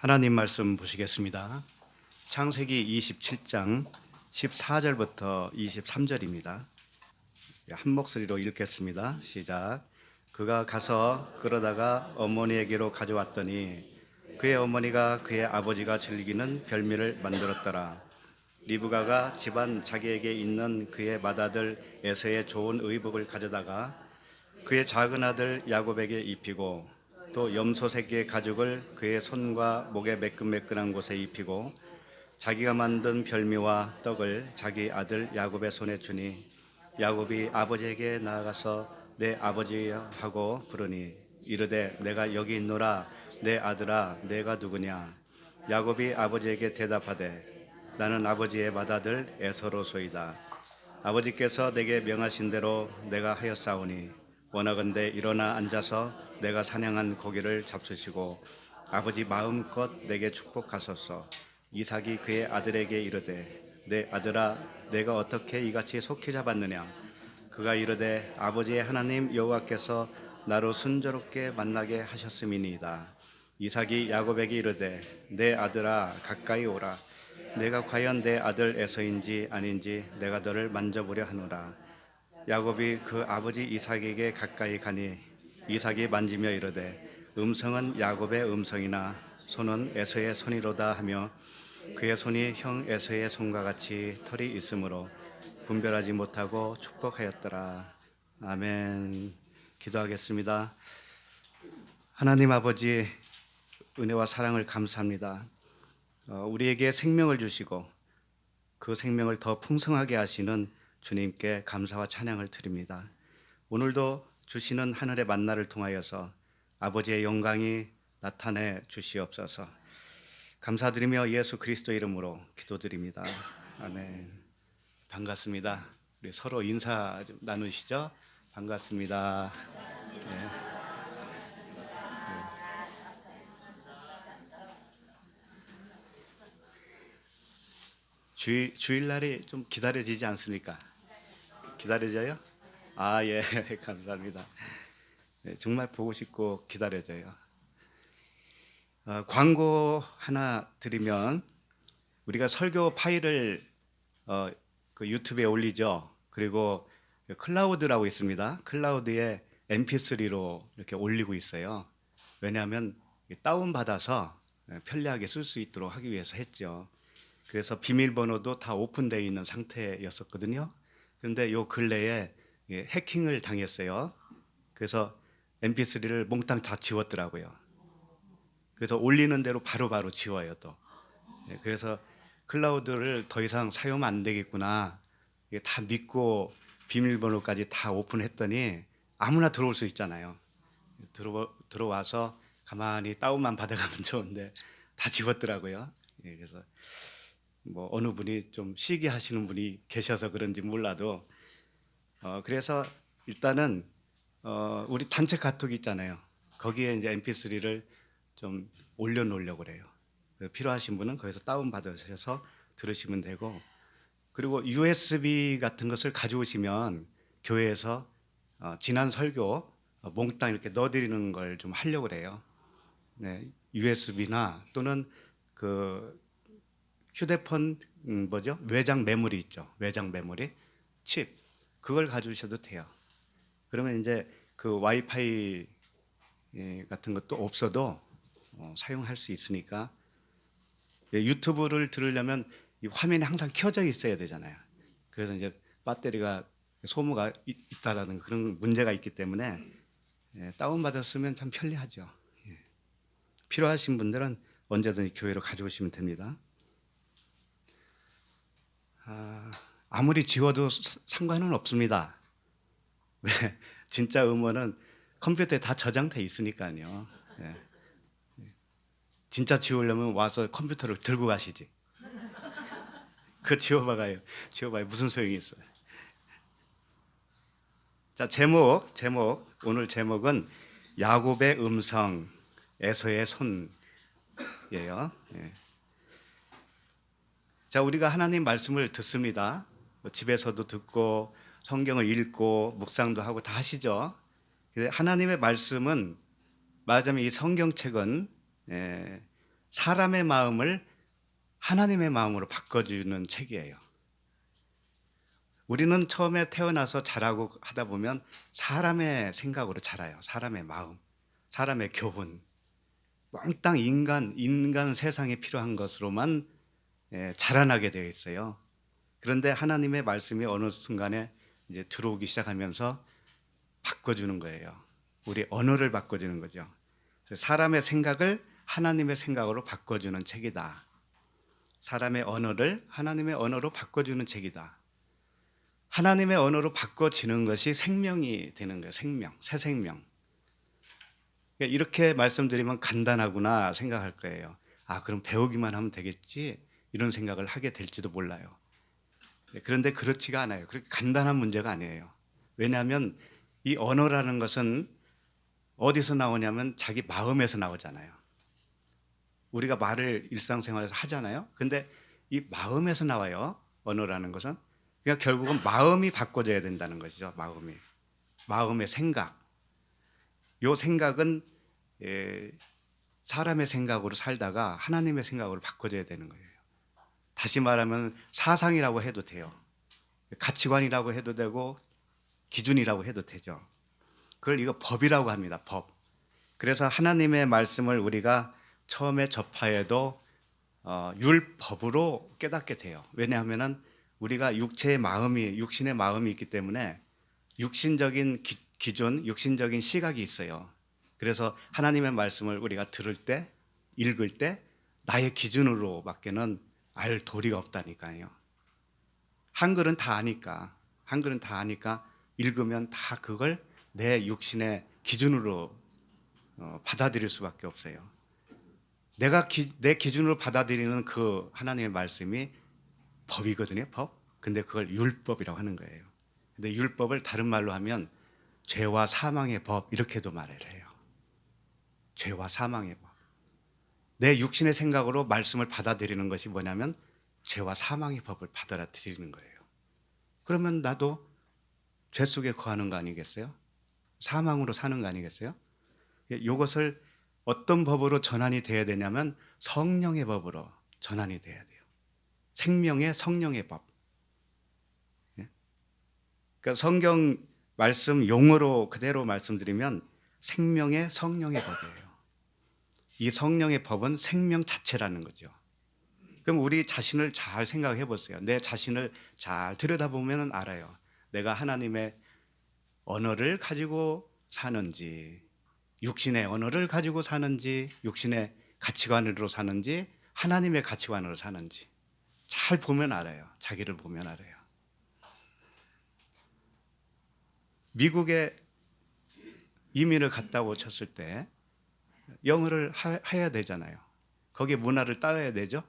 하나님 말씀 보시겠습니다. 창세기 27장 14절부터 23절입니다. 한 목소리로 읽겠습니다. 시작. 그가 가서 끌어다가 어머니에게로 가져왔더니 그의 어머니가 그의 아버지가 즐기는 별미를 만들었더라. 리브가가 집안 자기에게 있는 그의 맏아들 에서의 좋은 의복을 가져다가 그의 작은 아들 야곱에게 입히고 또 염소 새끼의 가죽을 그의 손과 목에 매끈매끈한 곳에 입히고 자기가 만든 별미와 떡을 자기 아들 야곱의 손에 주니 야곱이 아버지에게 나아가서 내 아버지여 하고 부르니 이르되 내가 여기 있노라. 내 아들아 내가 누구냐. 야곱이 아버지에게 대답하되 나는 아버지의 맏아들 에서로소이다. 아버지께서 내게 명하신 대로 내가 하였사오니 원하건대 일어나 앉아서 내가 사냥한 고기를 잡수시고 아버지 마음껏 내게 축복하소서. 이삭이 그의 아들에게 이르되 내 아들아 내가 어떻게 이같이 속히 잡았느냐. 그가 이르되 아버지의 하나님 여호와께서 나로 순조롭게 만나게 하셨음이니이다. 이삭이 야곱에게 이르되 내 아들아 가까이 오라. 내가 과연 내 아들 에서인지 아닌지 내가 너를 만져보려 하노라. 야곱이 그 아버지 이삭에게 가까이 가니 이삭이 만지며 이르되 음성은 야곱의 음성이나 손은 에서의 손이로다 하며 그의 손이 형 에서의 손과 같이 털이 있으므로 분별하지 못하고 축복하였더라. 아멘. 기도하겠습니다. 하나님 아버지 은혜와 사랑을 감사합니다. 우리에게 생명을 주시고 그 생명을 더 풍성하게 하시는 주님께 감사와 찬양을 드립니다. 오늘도 주시는 하늘의 만나를 통하여서 아버지의 영광이 나타내 주시옵소서. 감사드리며 예수 그리스도 이름으로 기도드립니다. 아멘. 반갑습니다. 우리 서로 인사 좀 나누시죠. 반갑습니다. 네. 주일날이 좀 기다려지지 않습니까? 기다려져요? 아, 예, 감사합니다. 네, 정말 보고 싶고 기다려져요. 광고 하나 드리면 우리가 설교 파일을 그 유튜브에 올리죠. 그리고 클라우드라고 있습니다. 클라우드에 mp3로 이렇게 올리고 있어요. 왜냐하면 다운받아서 편리하게 쓸 수 있도록 하기 위해서 했죠. 그래서 비밀번호도 다 오픈되어 있는 상태였었거든요. 그런데 요 근래에 해킹을 당했어요. 그래서 mp3를 몽땅 다 지웠더라고요. 그래서 올리는 대로 바로바로 지워요 또. 그래서 클라우드를 더 이상 사용하면 안 되겠구나. 이게 다 믿고 비밀번호까지 다 오픈했더니 아무나 들어올 수 있잖아요. 들어와서 가만히 다운만 받아가면 좋은데 다 지웠더라고요. 그래서 뭐 어느 분이 좀 시기하시는 분이 계셔서 그런지 몰라도 그래서 일단은 우리 단체 카톡 있잖아요. 거기에 이제 mp3를 좀 올려놓으려고 그래요. 필요하신 분은 거기서 다운 받으셔서 들으시면 되고, 그리고 USB 같은 것을 가져오시면 교회에서 지난 설교 몽땅 이렇게 넣어드리는 걸 좀 하려고 그래요. 네, USB나 또는 그 휴대폰 뭐죠? 외장 메모리 있죠. 외장 메모리 칩 그걸 가져오셔도 돼요. 그러면 이제 그 와이파이 같은 것도 없어도 사용할 수 있으니까. 유튜브를 들으려면 이 화면이 항상 켜져 있어야 되잖아요. 그래서 이제 배터리가 소모가 있다라는 그런 문제가 있기 때문에 다운받았으면 참 편리하죠. 필요하신 분들은 언제든지 교회로 가져오시면 됩니다. 아무리 지워도 상관은 없습니다. 왜? 진짜 음원은 컴퓨터에 다 저장돼 있으니까요. 진짜 지우려면 와서 컴퓨터를 들고 가시지. 그거 지워봐요. 무슨 소용이 있어요. 자, 제목 오늘 제목은 야곱의 음성 에서의 손이에요. 자, 우리가 하나님 말씀을 듣습니다. 집에서도 듣고 성경을 읽고 묵상도 하고 다 하시죠. 하나님의 말씀은 말하자면 이 성경책은 사람의 마음을 하나님의 마음으로 바꿔주는 책이에요. 우리는 처음에 태어나서 자라고 하다 보면 사람의 생각으로 자라요. 사람의 마음, 사람의 교훈, 몽땅 인간 세상에 필요한 것으로만 자라나게 되어 있어요. 그런데 하나님의 말씀이 어느 순간에 이제 들어오기 시작하면서 바꿔주는 거예요. 우리 언어를 바꿔주는 거죠. 사람의 생각을 하나님의 생각으로 바꿔주는 책이다. 사람의 언어를 하나님의 언어로 바꿔주는 책이다. 하나님의 언어로 바꿔지는 것이 생명이 되는 거예요. 생명, 새 생명. 이렇게 말씀드리면 간단하구나 생각할 거예요. 아, 그럼 배우기만 하면 되겠지? 이런 생각을 하게 될지도 몰라요. 그런데 그렇지가 않아요. 그렇게 간단한 문제가 아니에요. 왜냐하면 이 언어라는 것은 어디서 나오냐면 자기 마음에서 나오잖아요. 우리가 말을 일상생활에서 하잖아요. 근데 이 마음에서 나와요. 언어라는 것은. 그러니까 결국은 마음이 바꿔져야 된다는 것이죠. 마음의 생각. 요 생각은 사람의 생각으로 살다가 하나님의 생각으로 바꿔져야 되는 거예요. 다시 말하면 사상이라고 해도 돼요. 가치관이라고 해도 되고 기준이라고 해도 되죠. 그걸 이거 법이라고 합니다. 법. 그래서 하나님의 말씀을 우리가 처음에 접하여도 율법으로 깨닫게 돼요. 왜냐하면 우리가 육신의 마음이 있기 때문에 육신적인 기준, 육신적인 시각이 있어요. 그래서 하나님의 말씀을 우리가 들을 때, 읽을 때 나의 기준으로밖에는 알 도리가 없다니까요. 한글은 다 아니까 읽으면 다 그걸 내 육신의 기준으로 받아들일 수밖에 없어요. 내 기준으로 받아들이는 그 하나님의 말씀이 법이거든요. 법. 근데 그걸 율법이라고 하는 거예요. 근데 율법을 다른 말로 하면 죄와 사망의 법 이렇게도 말을 해요. 죄와 사망의 법. 내 육신의 생각으로 말씀을 받아들이는 것이 뭐냐면 죄와 사망의 법을 받아들이는 거예요. 그러면 나도 죄 속에 거하는 거 아니겠어요? 사망으로 사는 거 아니겠어요? 이것을 어떤 법으로 전환이 돼야 되냐면 성령의 법으로 전환이 돼야 돼요. 생명의 성령의 법. 그러니까 성경 말씀 용어로 그대로 말씀드리면 생명의 성령의 법이에요. 이 성령의 법은 생명 자체라는 거죠. 그럼 우리 자신을 잘 생각해 보세요. 내 자신을 잘 들여다보면 알아요. 내가 하나님의 언어를 가지고 사는지, 육신의 언어를 가지고 사는지, 육신의 가치관으로 사는지, 하나님의 가치관으로 사는지 잘 보면 알아요. 자기를 보면 알아요. 미국에 이민을 갔다고 쳤을 때 영어를 해야 되잖아요. 거기에 문화를 따라야 되죠.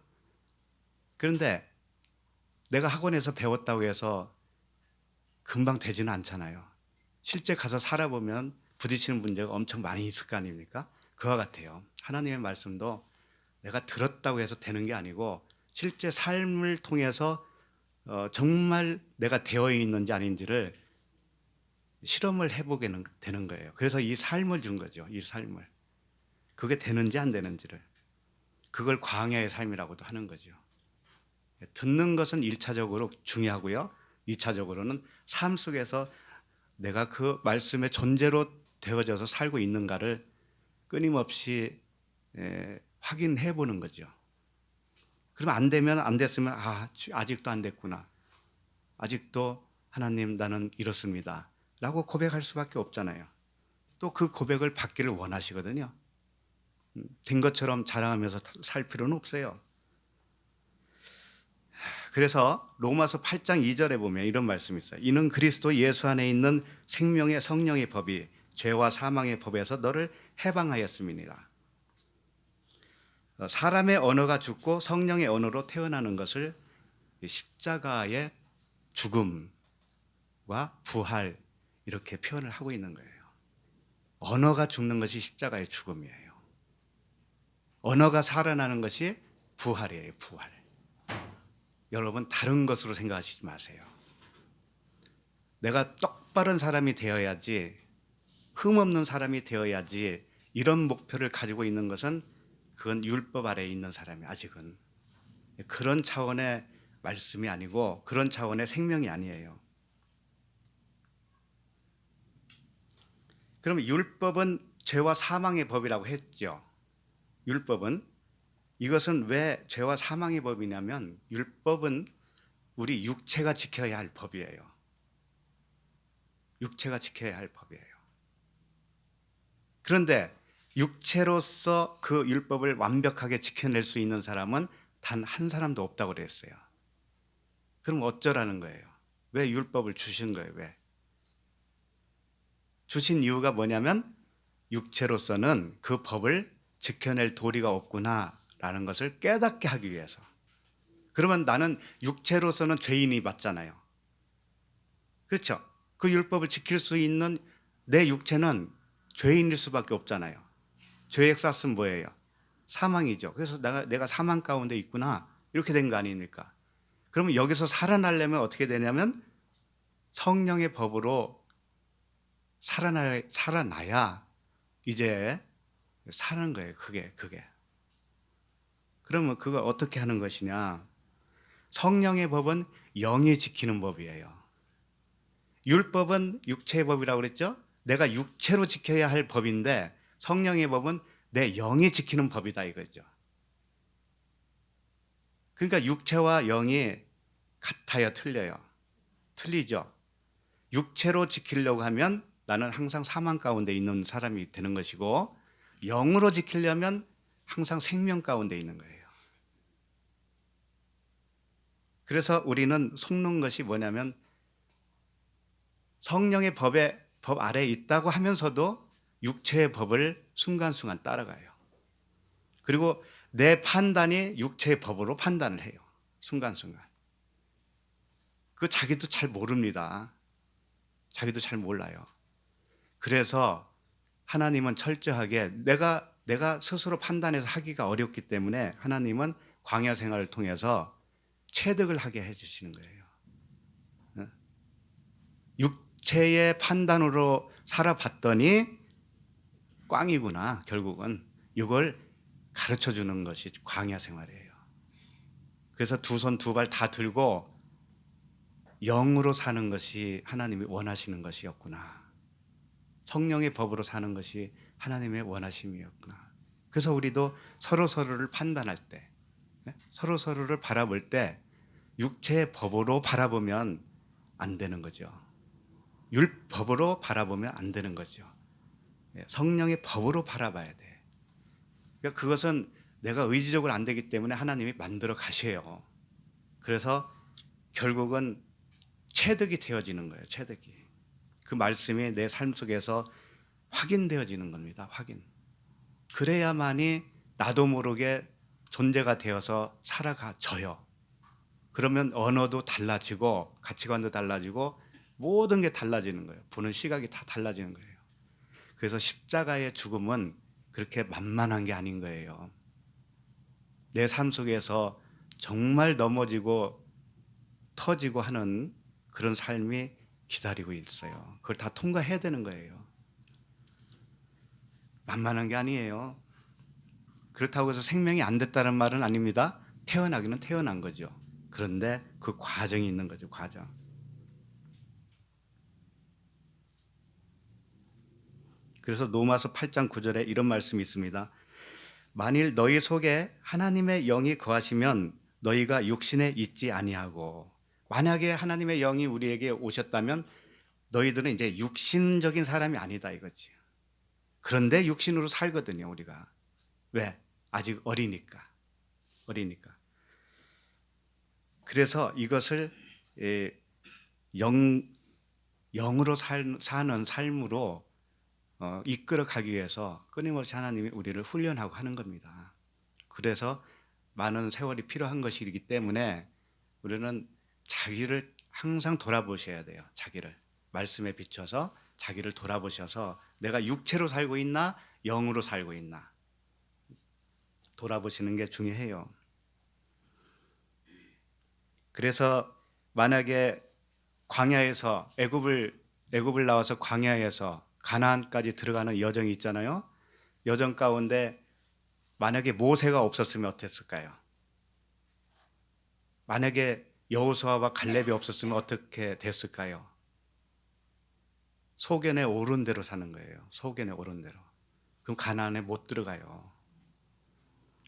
그런데 내가 학원에서 배웠다고 해서 금방 되지는 않잖아요. 실제 가서 살아보면 부딪히는 문제가 엄청 많이 있을 거 아닙니까? 그와 같아요. 하나님의 말씀도 내가 들었다고 해서 되는 게 아니고 실제 삶을 통해서 정말 내가 되어 있는지 아닌지를 실험을 해보게 되는 거예요. 그래서 이 삶을 준 거죠. 이 삶을. 그게 되는지 안 되는지를. 그걸 광야의 삶이라고도 하는 거죠. 듣는 것은 1차적으로 중요하고요. 2차적으로는 삶 속에서 내가 그 말씀의 존재로 되어져서 살고 있는가를 끊임없이 확인해 보는 거죠. 그럼 안 됐으면 아직도 안 됐구나. 아직도 하나님 나는 이렇습니다. 라고 고백할 수밖에 없잖아요. 또 그 고백을 받기를 원하시거든요. 된 것처럼 자랑하면서 살 필요는 없어요. 그래서 로마서 8장 2절에 보면 이런 말씀이 있어요. 이는 그리스도 예수 안에 있는 생명의 성령의 법이 죄와 사망의 법에서 너를 해방하였음이니라. 사람의 언어가 죽고 성령의 언어로 태어나는 것을 십자가의 죽음과 부활 이렇게 표현을 하고 있는 거예요. 언어가 죽는 것이 십자가의 죽음이에요. 언어가 살아나는 것이 부활이에요. 부활. 여러분 다른 것으로 생각하시지 마세요. 내가 똑바른 사람이 되어야지, 흠없는 사람이 되어야지 이런 목표를 가지고 있는 것은 그건 율법 아래에 있는 사람이 아직은. 그런 차원의 말씀이 아니고 그런 차원의 생명이 아니에요. 그럼 율법은 죄와 사망의 법이라고 했죠. 율법은 이것은 왜 죄와 사망의 법이냐면 율법은 우리 육체가 지켜야 할 법이에요. 육체가 지켜야 할 법이에요. 그런데 육체로서 그 율법을 완벽하게 지켜낼 수 있는 사람은 단 한 사람도 없다고 그랬어요. 그럼 어쩌라는 거예요? 왜 율법을 주신 거예요? 왜? 주신 이유가 뭐냐면 육체로서는 그 법을 지켜낼 도리가 없구나라는 것을 깨닫게 하기 위해서. 그러면 나는 육체로서는 죄인이 맞잖아요. 그렇죠? 그 율법을 지킬 수 있는 내 육체는 죄인일 수밖에 없잖아요. 죄의 싹은 뭐예요? 사망이죠. 그래서 내가 사망 가운데 있구나 이렇게 된 거 아닙니까? 그러면 여기서 살아나려면 어떻게 되냐면 성령의 법으로 살아나야 이제 사는 거예요. 그게. 그러면 그거 어떻게 하는 것이냐? 성령의 법은 영이 지키는 법이에요. 율법은 육체의 법이라고 그랬죠? 내가 육체로 지켜야 할 법인데 성령의 법은 내 영이 지키는 법이다 이거죠. 그러니까 육체와 영이 같아요, 틀려요? 틀리죠. 육체로 지키려고 하면 나는 항상 사망 가운데 있는 사람이 되는 것이고 영으로 지키려면 항상 생명 가운데 있는 거예요. 그래서 우리는 속는 것이 뭐냐면 성령의 법 아래에 있다고 하면서도 육체의 법을 순간순간 따라가요. 그리고 내 판단이 육체의 법으로 판단을 해요. 순간순간. 그 자기도 잘 모릅니다. 자기도 잘 몰라요. 그래서 하나님은 철저하게 내가 스스로 판단해서 하기가 어렵기 때문에 하나님은 광야 생활을 통해서 체득을 하게 해주시는 거예요. 육체의 판단으로 살아봤더니 꽝이구나. 결국은 이걸 가르쳐 주는 것이 광야 생활이에요. 그래서 두 손 두 발 다 들고 영으로 사는 것이 하나님이 원하시는 것이었구나. 성령의 법으로 사는 것이 하나님의 원하심이었구나. 그래서 우리도 서로를 판단할 때, 서로를 바라볼 때 육체의 법으로 바라보면 안 되는 거죠. 율법으로 바라보면 안 되는 거죠. 성령의 법으로 바라봐야 돼. 그러니까 그것은 내가 의지적으로 안 되기 때문에 하나님이 만들어 가셔요. 그래서 결국은 체득이 되어지는 거예요. 체득이. 그 말씀이 내 삶 속에서 확인되어지는 겁니다. 확인. 그래야만이 나도 모르게 존재가 되어서 살아가져요. 그러면 언어도 달라지고 가치관도 달라지고 모든 게 달라지는 거예요. 보는 시각이 다 달라지는 거예요. 그래서 십자가의 죽음은 그렇게 만만한 게 아닌 거예요. 내 삶 속에서 정말 넘어지고 터지고 하는 그런 삶이 기다리고 있어요. 그걸 다 통과해야 되는 거예요. 만만한 게 아니에요. 그렇다고 해서 생명이 안 됐다는 말은 아닙니다. 태어나기는 태어난 거죠. 그런데 그 과정이 있는 거죠. 과정. 그래서 로마서 8장 9절에 이런 말씀이 있습니다. 만일 너희 속에 하나님의 영이 거하시면 너희가 육신에 있지 아니하고. 만약에 하나님의 영이 우리에게 오셨다면 너희들은 이제 육신적인 사람이 아니다 이거지. 그런데 육신으로 살거든요, 우리가. 왜? 아직 어리니까. 그래서 이것을 영으로 사는 삶으로 이끌어 가기 위해서 끊임없이 하나님이 우리를 훈련하고 하는 겁니다. 그래서 많은 세월이 필요한 것이기 때문에 우리는 자기를 항상 돌아보셔야 돼요. 자기를 말씀에 비춰서 자기를 돌아보셔서 내가 육체로 살고 있나 영으로 살고 있나 돌아보시는 게 중요해요. 그래서 만약에 광야에서 애굽을 나와서 광야에서 가나안까지 들어가는 여정이 있잖아요. 여정 가운데 만약에 모세가 없었으면 어땠을까요? 만약에 여호수아와 갈렙이 없었으면 어떻게 됐을까요? 소견에 오른 대로 사는 거예요. 소견에 오른 대로. 그럼 가나안에 못 들어가요.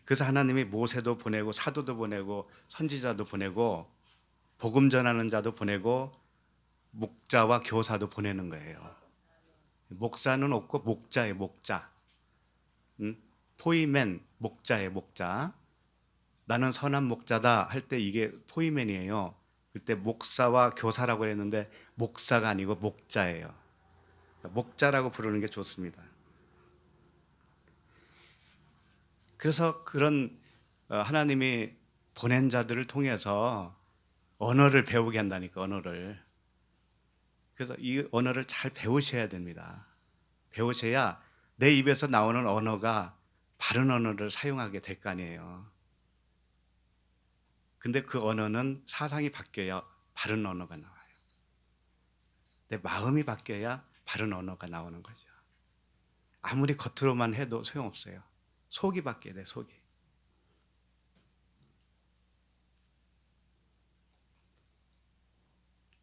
그래서 하나님이 모세도 보내고 사도도 보내고 선지자도 보내고 복음 전하는 자도 보내고 목자와 교사도 보내는 거예요. 목사는 없고 목자의 목자. 포이맨, 목자의 목자. 나는 선한 목자다 할 때 이게 포이맨이에요. 그때 목사와 교사라고 했는데 목사가 아니고 목자예요. 목자라고 부르는 게 좋습니다. 그래서 그런 하나님이 보낸 자들을 통해서 언어를 배우게 한다니까, 언어를. 그래서 이 언어를 잘 배우셔야 됩니다. 배우셔야 내 입에서 나오는 언어가 바른 언어를 사용하게 될 거 아니에요. 근데 그 언어는 사상이 바뀌어야 바른 언어가 나와요. 내 마음이 바뀌어야 바른 언어가 나오는 거죠. 아무리 겉으로만 해도 소용없어요. 속이 바뀌어야 돼, 속이.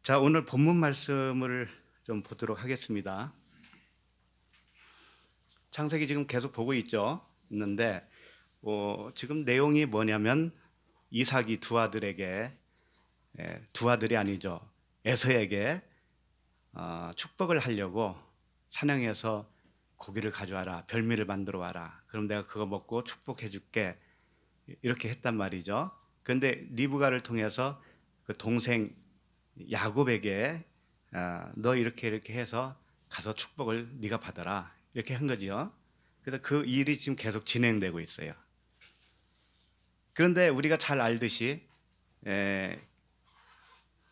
자, 오늘 본문 말씀을 좀 보도록 하겠습니다. 창세기 지금 계속 보고 있는데 지금 내용이 뭐냐면 이삭이 두 아들에게, 두 아들이 아니죠, 에서에게 축복을 하려고 사냥해서 고기를 가져와라, 별미를 만들어 와라, 그럼 내가 그거 먹고 축복해 줄게, 이렇게 했단 말이죠. 그런데 리브가를 통해서 그 동생 야곱에게 너 이렇게 해서 가서 축복을 네가 받아라, 이렇게 한 거죠. 그래서 그 일이 지금 계속 진행되고 있어요. 그런데 우리가 잘 알듯이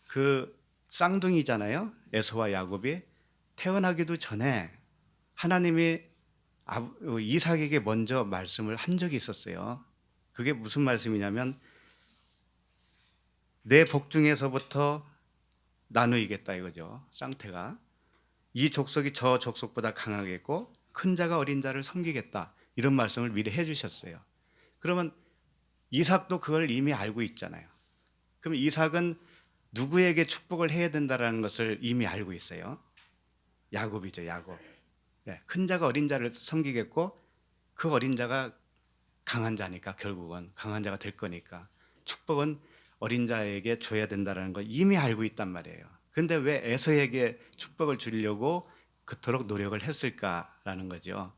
그 쌍둥이잖아요, 에서와 야곱이. 태어나기도 전에 하나님이 이삭에게 먼저 말씀을 한 적이 있었어요. 그게 무슨 말씀이냐면 내 복중에서부터 나누이겠다 이거죠. 쌍태가 이 족속이 저 족속보다 강하겠고 큰 자가 어린 자를 섬기겠다, 이런 말씀을 미리 해주셨어요. 그러면 이삭도 그걸 이미 알고 있잖아요. 그럼 이삭은 누구에게 축복을 해야 된다는 것을 이미 알고 있어요. 야곱이죠, 야곱. 큰 자가 어린 자를 섬기겠고 그 어린 자가 강한 자니까, 결국은 강한 자가 될 거니까 축복은 어린 자에게 줘야 된다는 걸 이미 알고 있단 말이에요. 근데 왜 에서에게 축복을 주려고 그토록 노력을 했을까라는 거죠.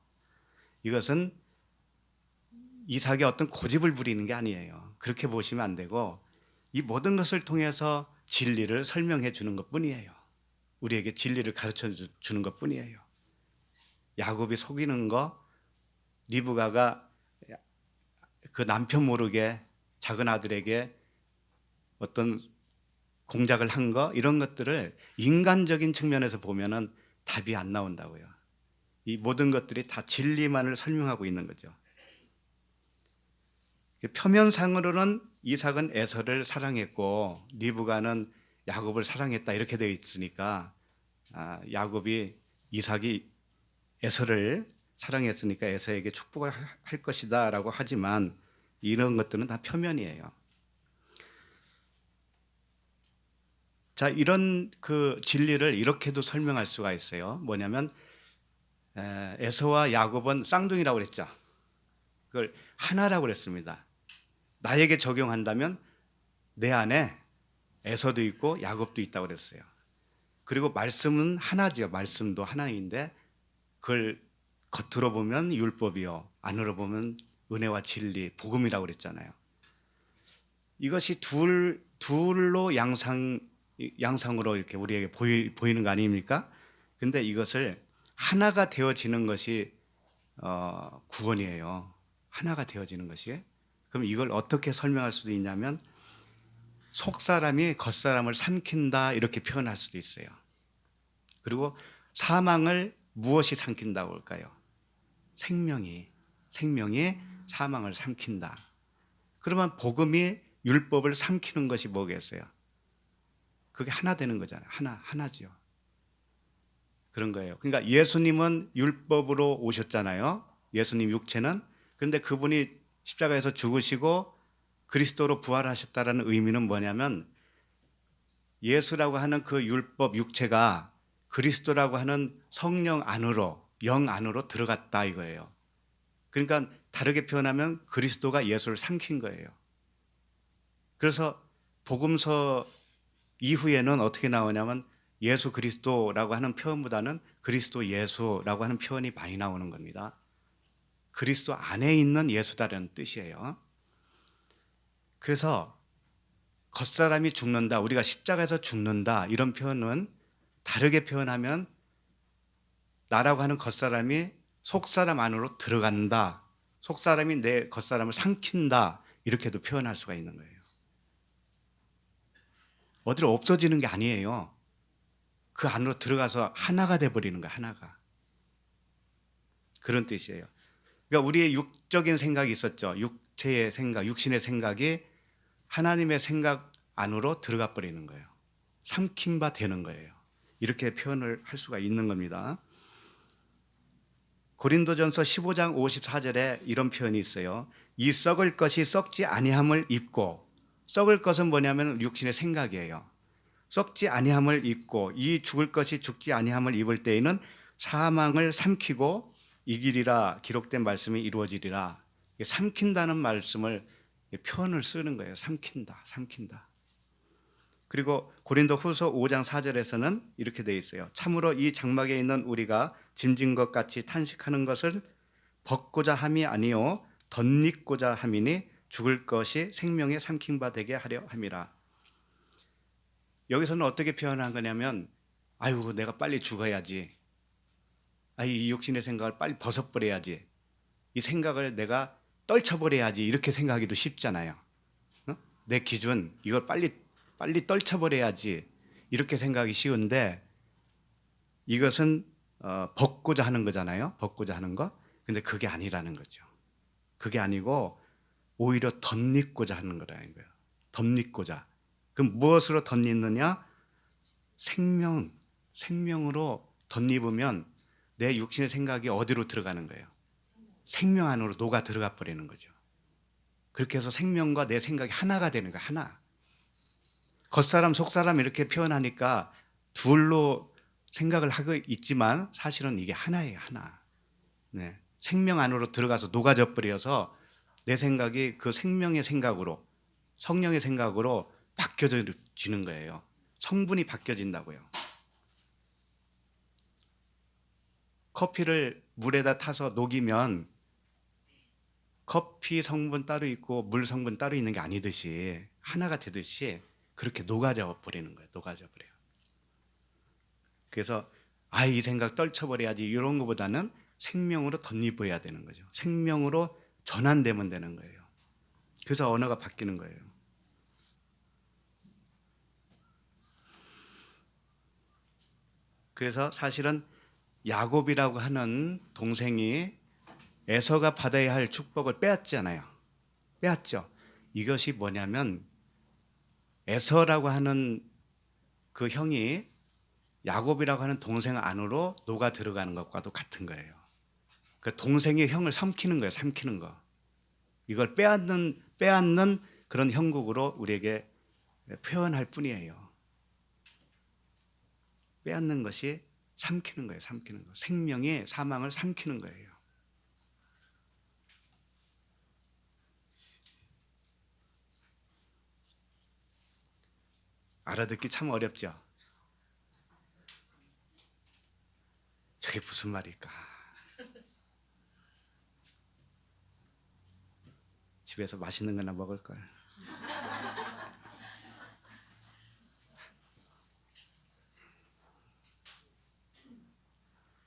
이것은 이삭이 어떤 고집을 부리는 게 아니에요. 그렇게 보시면 안 되고 이 모든 것을 통해서 진리를 설명해 주는 것뿐이에요. 우리에게 진리를 가르쳐 주는 것뿐이에요. 야곱이 속이는 거, 리브가가 그 남편 모르게 작은 아들에게 어떤 공작을 한 거, 이런 것들을 인간적인 측면에서 보면은 답이 안 나온다고요. 이 모든 것들이 다 진리만을 설명하고 있는 거죠. 표면상으로는 이삭은 에서를 사랑했고 리브가는 야곱을 사랑했다, 이렇게 되어 있으니까 이삭이 에서를 사랑했으니까 에서에게 축복을 할 것이다 라고 하지만 이런 것들은 다 표면이에요. 자, 이런 그 진리를 이렇게도 설명할 수가 있어요. 뭐냐면 에서와 야곱은 쌍둥이라고 그랬죠. 그걸 하나라고 그랬습니다. 나에게 적용한다면 내 안에 에서도 있고 야곱도 있다고 그랬어요. 그리고 말씀은 하나지요. 말씀도 하나인데 그걸 겉으로 보면 율법이요, 안으로 보면 은혜와 진리, 복음이라고 그랬잖아요. 이것이 둘로 양상으로 이렇게 우리에게 보이는 거 아닙니까? 근데 이것을 하나가 되어지는 것이 구원이에요. 하나가 되어지는 것이. 그럼 이걸 어떻게 설명할 수도 있냐면 속사람이 겉사람을 삼킨다, 이렇게 표현할 수도 있어요. 그리고 사망을 무엇이 삼킨다고 할까요? 생명이 사망을 삼킨다. 그러면 복음이 율법을 삼키는 것이 뭐겠어요? 그게 하나 되는 거잖아요. 하나지요. 그런 거예요. 그러니까 예수님은 율법으로 오셨잖아요. 예수님 육체는. 그런데 그분이 십자가에서 죽으시고 그리스도로 부활하셨다라는 의미는 뭐냐면 예수라고 하는 그 율법 육체가 그리스도라고 하는 성령 안으로, 영 안으로 들어갔다 이거예요. 그러니까 다르게 표현하면 그리스도가 예수를 삼킨 거예요. 그래서 복음서 이후에는 어떻게 나오냐면 예수 그리스도라고 하는 표현보다는 그리스도 예수라고 하는 표현이 많이 나오는 겁니다. 그리스도 안에 있는 예수다라는 뜻이에요. 그래서 겉사람이 죽는다, 우리가 십자가에서 죽는다 이런 표현은 다르게 표현하면 나라고 하는 겉사람이 속사람 안으로 들어간다, 속사람이 내 겉사람을 삼킨다 이렇게도 표현할 수가 있는 거예요. 어디로 없어지는 게 아니에요. 그 안으로 들어가서 하나가 돼버리는 거예요. 하나가. 그런 뜻이에요. 그러니까 우리의 육적인 생각이 있었죠. 육체의 생각, 육신의 생각이 하나님의 생각 안으로 들어가 버리는 거예요. 삼킨 바 되는 거예요. 이렇게 표현을 할 수가 있는 겁니다. 고린도전서 15장 54절에 이런 표현이 있어요. 이 썩을 것이 썩지 아니함을 입고, 썩을 것은 뭐냐면 육신의 생각이에요. 썩지 아니함을 입고 이 죽을 것이 죽지 아니함을 입을 때에는 사망을 삼키고 이기리라 기록된 말씀이 이루어지리라. 삼킨다는 말씀을 표현을 쓰는 거예요. 삼킨다, 삼킨다. 그리고 고린도 후서 5장 4절에서는 이렇게 되어 있어요. 참으로 이 장막에 있는 우리가 짐진 것 같이 탄식하는 것을 벗고자 함이 아니요 덧입고자 함이니 죽을 것이 생명의 삼킨 바 되게 하려 함이라. 여기서는 어떻게 표현한 거냐면 아이고 내가 빨리 죽어야지, 이 육신의 생각을 빨리 벗어버려야지, 이 생각을 내가 떨쳐버려야지 이렇게 생각하기도 쉽잖아요. 내 기준 이걸 빨리 떨쳐버려야지 이렇게 생각이 쉬운데 이것은 벗고자 하는 거잖아요. 벗고자 하는 거. 근데 그게 아니라는 거죠. 그게 아니고 오히려 덧입고자 하는 거라는 거예요. 덧입고자. 그럼 무엇으로 덧입느냐? 생명으로 덧입으면 내 육신의 생각이 어디로 들어가는 거예요? 생명 안으로 녹아 들어가 버리는 거죠. 그렇게 해서 생명과 내 생각이 하나가 되는 거예요. 하나. 겉사람 속사람 이렇게 표현하니까 둘로 생각을 하고 있지만 사실은 이게 하나예요. 하나. 네. 생명 안으로 들어가서 녹아져 버려서 내 생각이 그 생명의 생각으로, 성령의 생각으로 바뀌어지는 거예요. 성분이 바뀌어진다고요. 커피를 물에다 타서 녹이면 커피 성분 따로 있고 물 성분 따로 있는 게 아니듯이 하나가 되듯이 그렇게 녹아져 버리는 거예요. 녹아져 버려요. 그래서 이 생각 떨쳐버려야지 이런 것보다는 생명으로 덧입어야 되는 거죠. 생명으로 전환되면 되는 거예요. 그래서 언어가 바뀌는 거예요. 그래서 사실은 야곱이라고 하는 동생이 에서가 받아야 할 축복을 빼앗잖아요. 빼앗죠. 이것이 뭐냐면 에서라고 하는 그 형이 야곱이라고 하는 동생 안으로 녹아 들어가는 것과도 같은 거예요. 그 동생이 형을 삼키는 거예요. 삼키는 거. 이걸 빼앗는 그런 형국으로 우리에게 표현할 뿐이에요. 빼앗는 것이 삼키는 거예요. 삼키는 거. 생명이 사망을 삼키는 거예요. 알아듣기 참 어렵죠. 저게 무슨 말일까? 집에서 맛있는 거나 먹을 걸.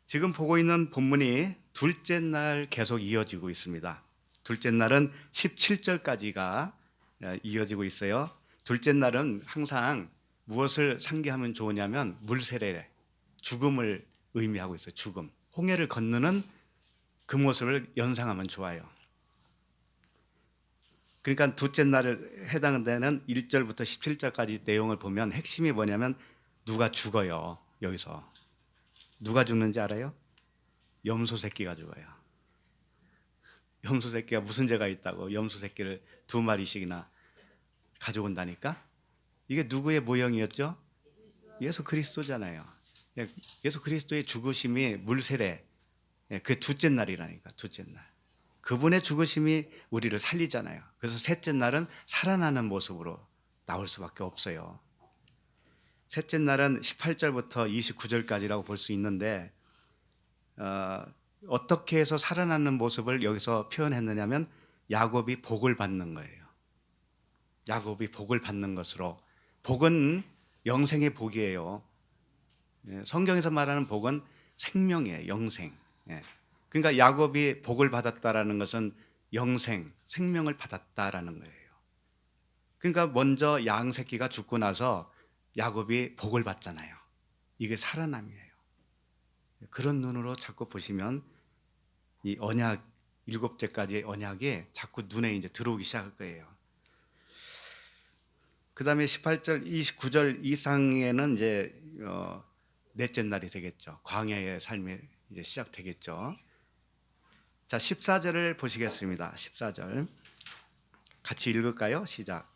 지금 보고 있는 본문이 둘째 날 계속 이어지고 있습니다. 둘째 날은 17절까지가 이어지고 있어요. 둘째 날은 항상 무엇을 상기하면 좋으냐면 물세례, 죽음을 의미하고 있어요. 죽음. 홍해를 건너는 그 모습을 연상하면 좋아요. 그러니까 둘째 날을 해당되는 1절부터 17절까지 내용을 보면 핵심이 뭐냐면 누가 죽어요. 여기서. 누가 죽는지 알아요? 염소 새끼가 죽어요. 염소 새끼가 무슨 죄가 있다고 염소 새끼를 2마리씩이나 가져온다니까? 이게 누구의 모형이었죠? 예수 그리스도잖아요. 예수 그리스도의 죽으심이 물세례, 그 둘째 날이라니까, 둘째 날. 그분의 죽으심이 우리를 살리잖아요. 그래서 셋째 날은 살아나는 모습으로 나올 수밖에 없어요. 셋째 날은 18절부터 29절까지라고 볼 수 있는데 어떻게 해서 살아나는 모습을 여기서 표현했느냐면 야곱이 복을 받는 거예요. 야곱이 복을 받는 것으로. 복은 영생의 복이에요. 성경에서 말하는 복은 생명이에요. 영생. 그러니까 야곱이 복을 받았다라는 것은 영생, 생명을 받았다라는 거예요. 그러니까 먼저 양 새끼가 죽고 나서 야곱이 복을 받잖아요. 이게 살아남이에요. 그런 눈으로 자꾸 보시면 이 언약 7제까지의 언약이 자꾸 눈에 이제 들어오기 시작할 거예요. 그다음에 18절, 29절 이상에는 이제 넷째 날이 되겠죠. 광야의 삶이 이제 시작되겠죠. 자, 14절을 보시겠습니다. 14절 같이 읽을까요? 시작.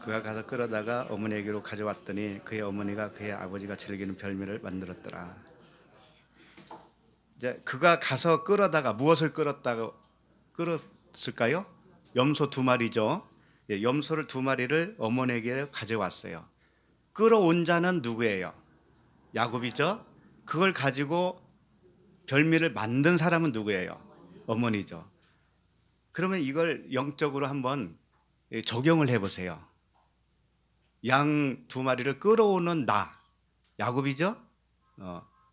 그가 가서 끌어다가 어머니에게로 가져왔더니 그의 어머니가 그의 아버지가 즐기는 별미를 만들었더라. 이제 그가 가서 끌어다가 무엇을 끌었을까요? 염소 2마리죠. 염소를 2마리를 어머니에게 가져왔어요. 끌어온 자는 누구예요? 야곱이죠. 그걸 가지고 별미를 만든 사람은 누구예요? 어머니죠. 그러면 이걸 영적으로 한번 적용을 해보세요. 양 2마리를 끌어오는 나, 야곱이죠.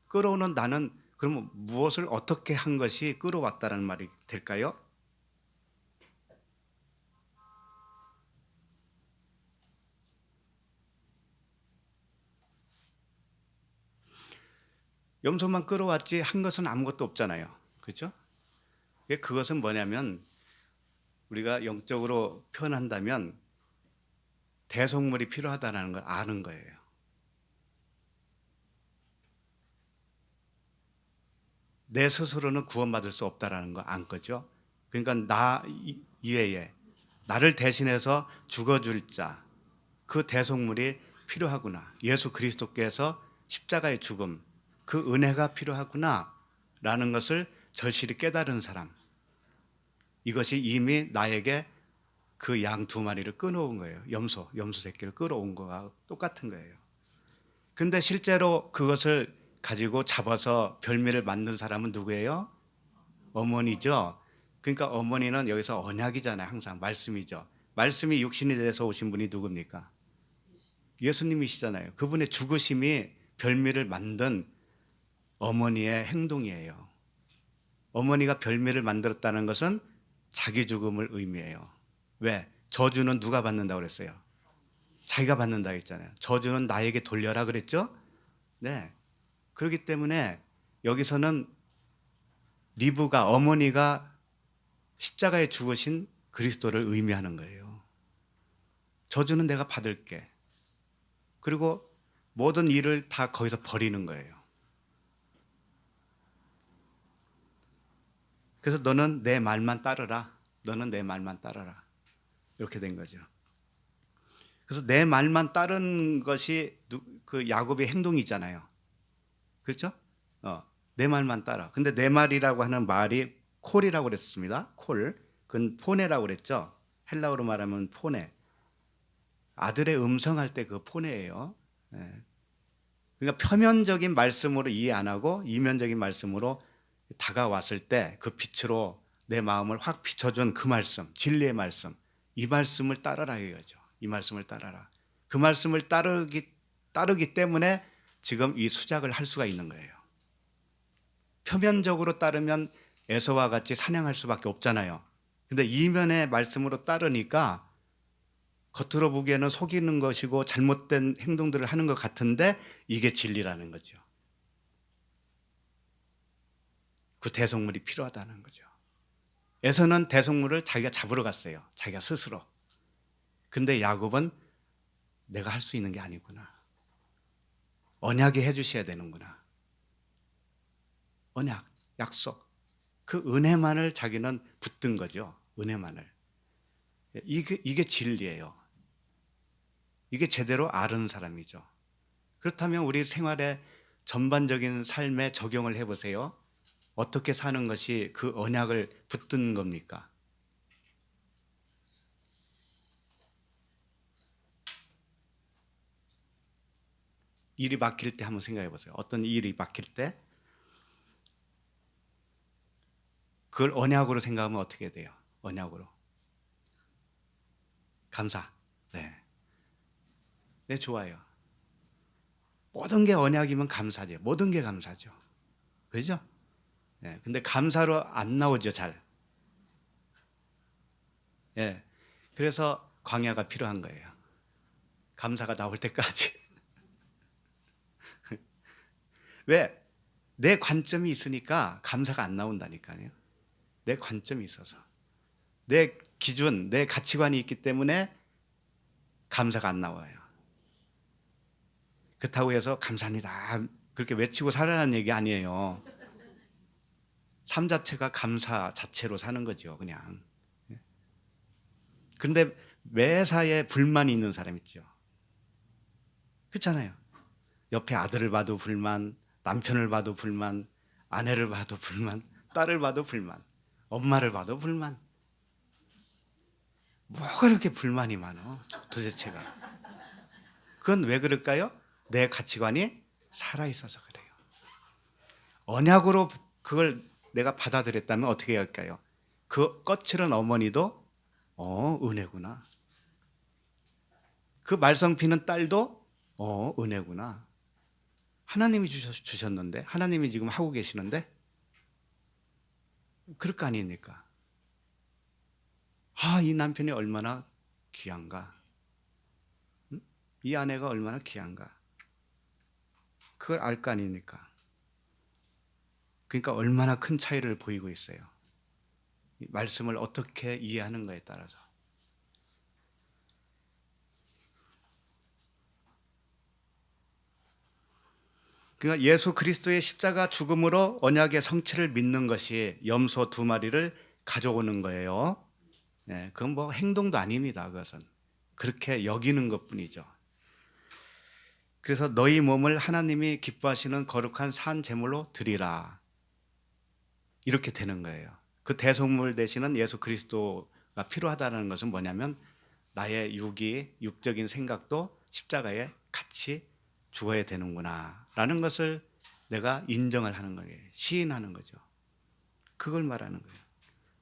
끌어오는 나는 그러면 무엇을 어떻게 한 것이 끌어왔다는 말이 될까요? 염소만 끌어왔지 한 것은 아무것도 없잖아요. 그렇죠? 그것은 뭐냐면 우리가 영적으로 표현한다면 대속물이 필요하다는 걸 아는 거예요. 내 스스로는 구원받을 수 없다는 거 안 거죠. 그러니까 나 이외에 나를 대신해서 죽어줄 자, 그 대속물이 필요하구나. 예수 그리스도께서 십자가의 죽음, 그 은혜가 필요하구나 라는 것을 절실히 깨달은 사람, 이것이 이미 나에게 그 양 2마리를 끊어온 거예요. 염소 새끼를 끌어온 거와 똑같은 거예요. 근데 실제로 그것을 가지고 잡아서 별미를 만든 사람은 누구예요? 어머니죠. 그러니까 어머니는 여기서 언약이잖아요. 항상 말씀이죠. 말씀이 육신이 돼서 오신 분이 누굽니까? 예수님이시잖아요. 그분의 죽으심이 별미를 만든 어머니의 행동이에요. 어머니가 별미를 만들었다는 것은 자기 죽음을 의미해요. 왜? 저주는 누가 받는다고 그랬어요? 자기가 받는다고 했잖아요. 저주는 나에게 돌려라 그랬죠? 네. 그렇기 때문에 여기서는 리브가, 어머니가 십자가에 죽으신 그리스도를 의미하는 거예요. 저주는 내가 받을게. 그리고 모든 일을 다 거기서 버리는 거예요. 그래서 너는 내 말만 따르라. 너는 내 말만 따르라. 이렇게 된 거죠. 그래서 내 말만 따른 것이 그 야곱의 행동이잖아요. 그렇죠? 내 말만 따라. 근데 내 말이라고 하는 말이 콜이라고 그랬습니다. 콜. 그건 포네라고 그랬죠. 헬라어로 말하면 포네. 아들의 음성할 때 그 포네예요. 그러니까 표면적인 말씀으로 이해 안 하고 이면적인 말씀으로 다가왔을 때 그 빛으로 내 마음을 확 비춰준 그 말씀, 진리의 말씀, 이 말씀을 따르라 이거죠. 이 말씀을 따르라. 그 말씀을 따르기 때문에 지금 이 수작을 할 수가 있는 거예요. 표면적으로 따르면 에서와 같이 사냥할 수밖에 없잖아요. 근데 이면의 말씀으로 따르니까 겉으로 보기에는 속이는 것이고 잘못된 행동들을 하는 것 같은데 이게 진리라는 거죠. 그 대속물이 필요하다는 거죠. 에서는 대속물을 자기가 잡으러 갔어요. 자기가 스스로. 근데 야곱은 내가 할 수 있는 게 아니구나. 언약이 해주셔야 되는구나. 언약, 약속. 그 은혜만을 자기는 붙든 거죠. 은혜만을. 이게 진리예요. 이게 제대로 아는 사람이죠. 그렇다면 우리 생활의 전반적인 삶에 적용을 해보세요. 어떻게 사는 것이 그 언약을 붙든 겁니까? 일이 막힐 때 한번 생각해 보세요. 어떤 일이 막힐 때 그걸 언약으로 생각하면 어떻게 돼요? 언약으로. 감사. 네. 네, 좋아요. 모든 게 언약이면 감사죠. 모든 게 감사죠. 그죠? 네. 근데 감사로 안 나오죠, 잘. 예. 그래서 광야가 필요한 거예요. 감사가 나올 때까지. 왜? 내 관점이 있으니까 감사가 안 나온다니까요. 내 관점이 있어서. 내 기준, 내 가치관이 있기 때문에 감사가 안 나와요. 그렇다고 해서 감사합니다. 그렇게 외치고 살아라는 얘기 아니에요. 삶 자체가 감사 자체로 사는 거죠, 그냥. 근데 매사에 불만이 있는 사람 있죠. 그렇잖아요. 옆에 아들을 봐도 불만, 남편을 봐도 불만, 아내를 봐도 불만, 딸을 봐도 불만, 엄마를 봐도 불만. 뭐가 그렇게 불만이 많어, 도대체가. 그건 왜 그럴까요? 내 가치관이 살아있어서 그래요. 언약으로 그걸 내가 받아들였다면 어떻게 할까요? 그 거칠은 어머니도 은혜구나. 그 말썽 피는 딸도 은혜구나. 하나님이 주셨는데, 하나님이 지금 하고 계시는데 그럴 거 아닙니까? 이 남편이 얼마나 귀한가, 이 아내가 얼마나 귀한가, 그걸 알 거 아닙니까? 그러니까 얼마나 큰 차이를 보이고 있어요. 이 말씀을 어떻게 이해하는가에 따라서. 그러니까 예수 그리스도의 십자가 죽음으로 언약의 성취를 믿는 것이 염소 2마리를 가져오는 거예요. 네, 그건 뭐 행동도 아닙니다. 그것은 그렇게 여기는 것뿐이죠. 그래서 너희 몸을 하나님이 기뻐하시는 거룩한 산 제물로 드리라, 이렇게 되는 거예요. 그 대속물 되시는 예수 그리스도가 필요하다는 것은 뭐냐면 나의 육적인 생각도 십자가에 같이 죽어야 되는구나 라는 것을 내가 인정을 하는 거예요. 시인하는 거죠. 그걸 말하는 거예요.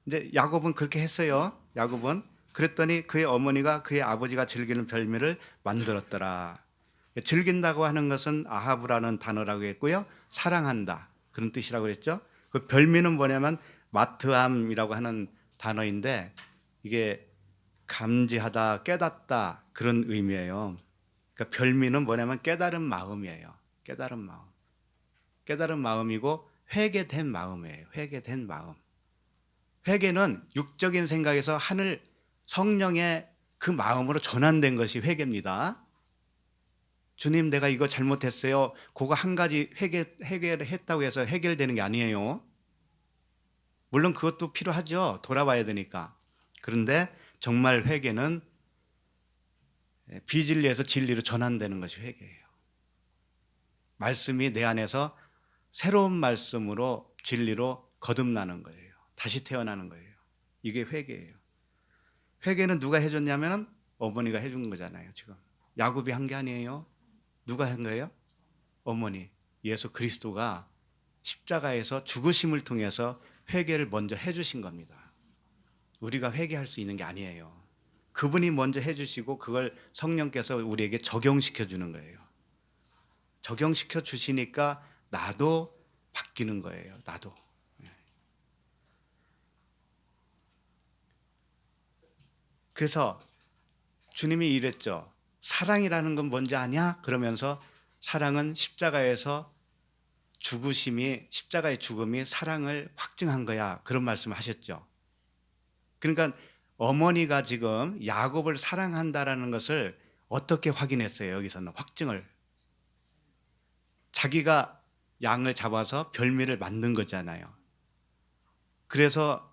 이제 야곱은 그렇게 했어요. 야곱은 그랬더니 그의 어머니가 그의 아버지가 즐기는 별미를 만들었더라. 즐긴다고 하는 것은 아하브라는 단어라고 했고요, 사랑한다 그런 뜻이라고 그랬죠. 그 별미는 뭐냐면 마트함이라고 하는 단어인데 이게 감지하다, 깨닫다 그런 의미예요. 그러니까 별미는 뭐냐면 깨달은 마음이에요. 깨달은 마음. 깨달은 마음이고 회개된 마음이에요. 회개된 마음. 회개는 육적인 생각에서 하늘 성령의 그 마음으로 전환된 것이 회개입니다. 주님, 내가 이거 잘못했어요. 그거 한 가지 해결을 했다고 해서 해결되는 게 아니에요. 물론 그것도 필요하죠. 돌아봐야 되니까. 그런데 정말 회개는 비진리에서 진리로 전환되는 것이 회개예요. 말씀이 내 안에서 새로운 말씀으로 진리로 거듭나는 거예요. 다시 태어나는 거예요. 이게 회개예요. 회개는 누가 해줬냐면 어머니가 해준 거잖아요. 지금 야곱이 한 게 아니에요. 누가 한 거예요? 어머니, 예수 그리스도가 십자가에서 죽으심을 통해서 회개를 먼저 해주신 겁니다. 우리가 회개할 수 있는 게 아니에요. 그분이 먼저 해주시고 그걸 성령께서 우리에게 적용시켜 주는 거예요. 적용시켜 주시니까 나도 바뀌는 거예요. 나도. 그래서 주님이 이랬죠. 사랑이라는 건 뭔지 아냐? 그러면서 사랑은 십자가에서 십자가의 죽음이 사랑을 확증한 거야. 그런 말씀을 하셨죠. 그러니까 어머니가 지금 야곱을 사랑한다라는 것을 어떻게 확인했어요? 여기서는 확증을. 자기가 양을 잡아서 별미를 만든 거잖아요. 그래서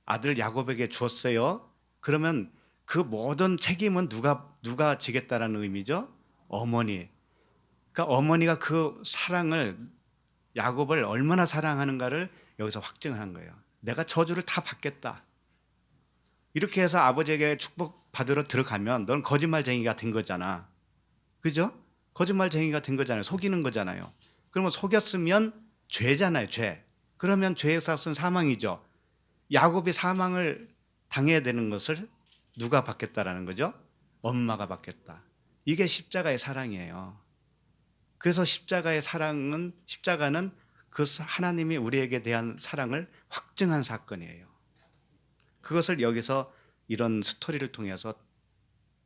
아들 야곱에게 주었어요. 그러면 그 모든 책임은 누가 지겠다라는 의미죠? 어머니. 그러니까 어머니가 그 사랑을, 야곱을 얼마나 사랑하는가를 여기서 확증한 거예요. 내가 저주를 다 받겠다. 이렇게 해서 아버지에게 축복받으러 들어가면 넌 거짓말쟁이가 된 거잖아. 그죠? 거짓말쟁이가 된 거잖아요. 속이는 거잖아요. 그러면 속였으면 죄잖아요, 죄. 그러면 죄의 삭은 사망이죠. 야곱이 사망을 당해야 되는 것을 누가 받겠다라는 거죠? 엄마가 받겠다. 이게 십자가의 사랑이에요. 그래서 십자가는 그 하나님이 우리에게 대한 사랑을 확증한 사건이에요. 그것을 여기서 이런 스토리를 통해서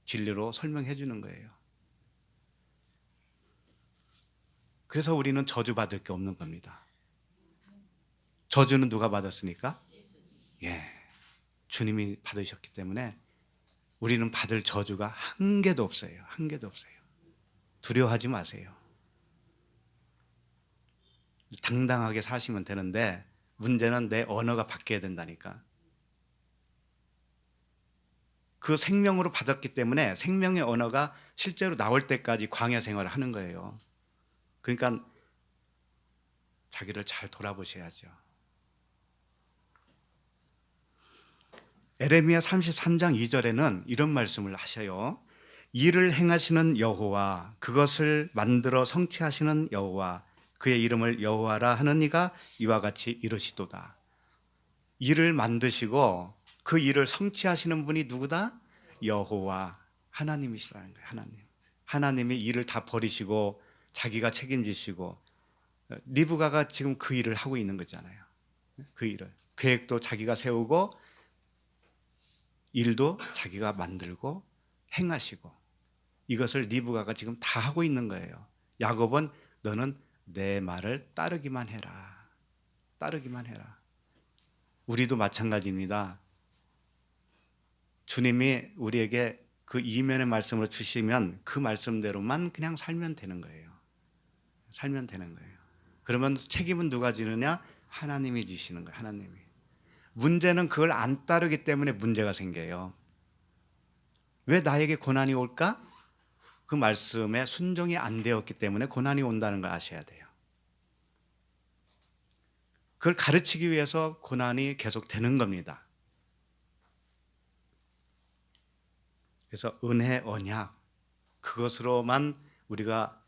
진리로 설명해 주는 거예요. 그래서 우리는 저주받을 게 없는 겁니다. 저주는 누가 받았습니까? 예, 주님이 받으셨기 때문에 우리는 받을 저주가 한 개도 없어요. 한 개도 없어요. 두려워하지 마세요. 당당하게 사시면 되는데 문제는 내 언어가 바뀌어야 된다니까. 그 생명으로 받았기 때문에 생명의 언어가 실제로 나올 때까지 광야 생활을 하는 거예요. 그러니까 자기를 잘 돌아보셔야죠. 에레미야 33장 2절에는 이런 말씀을 하셔요. 일을 행하시는 여호와, 그것을 만들어 성취하시는 여호와, 그의 이름을 여호와라 하는 이가 이와 같이 이르시도다. 일을 만드시고 그 일을 성취하시는 분이 누구다? 여호와, 하나님이시라는 거예요. 하나님이 일을 다 버리시고 자기가 책임지시고, 리브가가 지금 그 일을 하고 있는 거잖아요. 그 일을, 계획도 자기가 세우고 일도 자기가 만들고 행하시고, 이것을 리브가가 지금 다 하고 있는 거예요. 야곱은 너는 내 말을 따르기만 해라. 따르기만 해라. 우리도 마찬가지입니다. 주님이 우리에게 그 이면의 말씀을 주시면 그 말씀대로만 그냥 살면 되는 거예요. 살면 되는 거예요. 그러면 책임은 누가 지느냐? 하나님이 지시는 거예요. 하나님이. 문제는 그걸 안 따르기 때문에 문제가 생겨요. 왜 나에게 고난이 올까? 그 말씀에 순종이 안 되었기 때문에 고난이 온다는 걸 아셔야 돼요. 그걸 가르치기 위해서 고난이 계속 되는 겁니다. 그래서 은혜, 언약, 그것으로만 우리가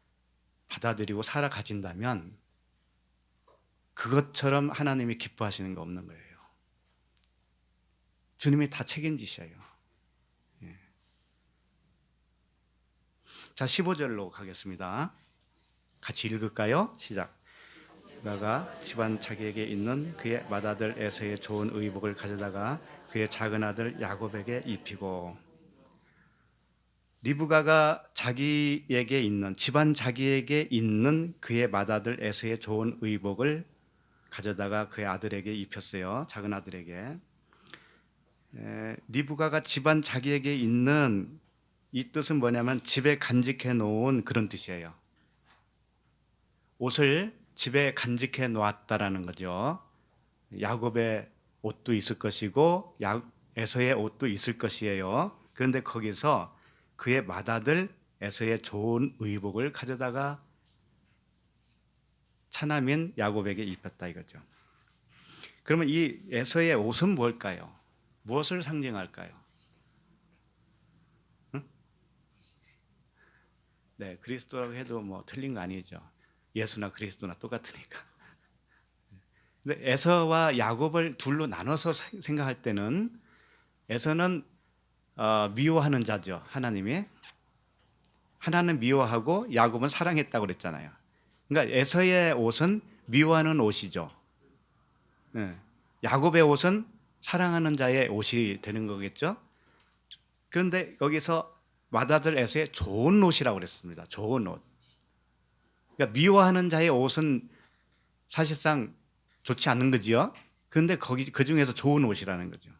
받아들이고 살아가진다면 그것처럼 하나님이 기뻐하시는 거 없는 거예요. 주님이 다 책임지셔요. 예. 자, 15절로 가겠습니다. 같이 읽을까요? 시작. 리브가가 집안 자기에게 있는 그의 맏아들 에서의 좋은 의복을 가져다가 그의 작은 아들 야곱에게 입히고, 리브가가 자기에게 있는, 집안 자기에게 있는 그의 맏아들 에서의 좋은 의복을 가져다가 그의 아들에게 입혔어요. 작은 아들에게. 리브가가 집안 자기에게 있는, 이 뜻은 뭐냐면 집에 간직해 놓은 그런 뜻이에요. 옷을 집에 간직해 놓았다라는 거죠. 야곱의 옷도 있을 것이고 에서의 옷도 있을 것이에요. 그런데 거기서 그의 맏아들 에서의 좋은 의복을 가져다가 차남인 야곱에게 입혔다 이거죠. 그러면 이 에서의 옷은 뭘까요? 무엇을 상징할까요? 응? 네, 그리스도라고 해도 뭐 틀린 거 아니죠. 예수나 그리스도나 똑같으니까. 근데 에서와 야곱을 둘로 나눠서 생각할 때는 에서는 미워하는 자죠. 하나님이. 하나는 미워하고 야곱은 사랑했다고 그랬잖아요. 그러니까 에서의 옷은 미워하는 옷이죠. 네. 야곱의 옷은 사랑하는 자의 옷이 되는 거겠죠. 그런데 여기서 맏아들 에서의 좋은 옷이라고 그랬습니다. 좋은 옷. 그러니까 미워하는 자의 옷은 사실상 좋지 않는 거지요. 그런데 그 중에서 좋은 옷이라는 거죠.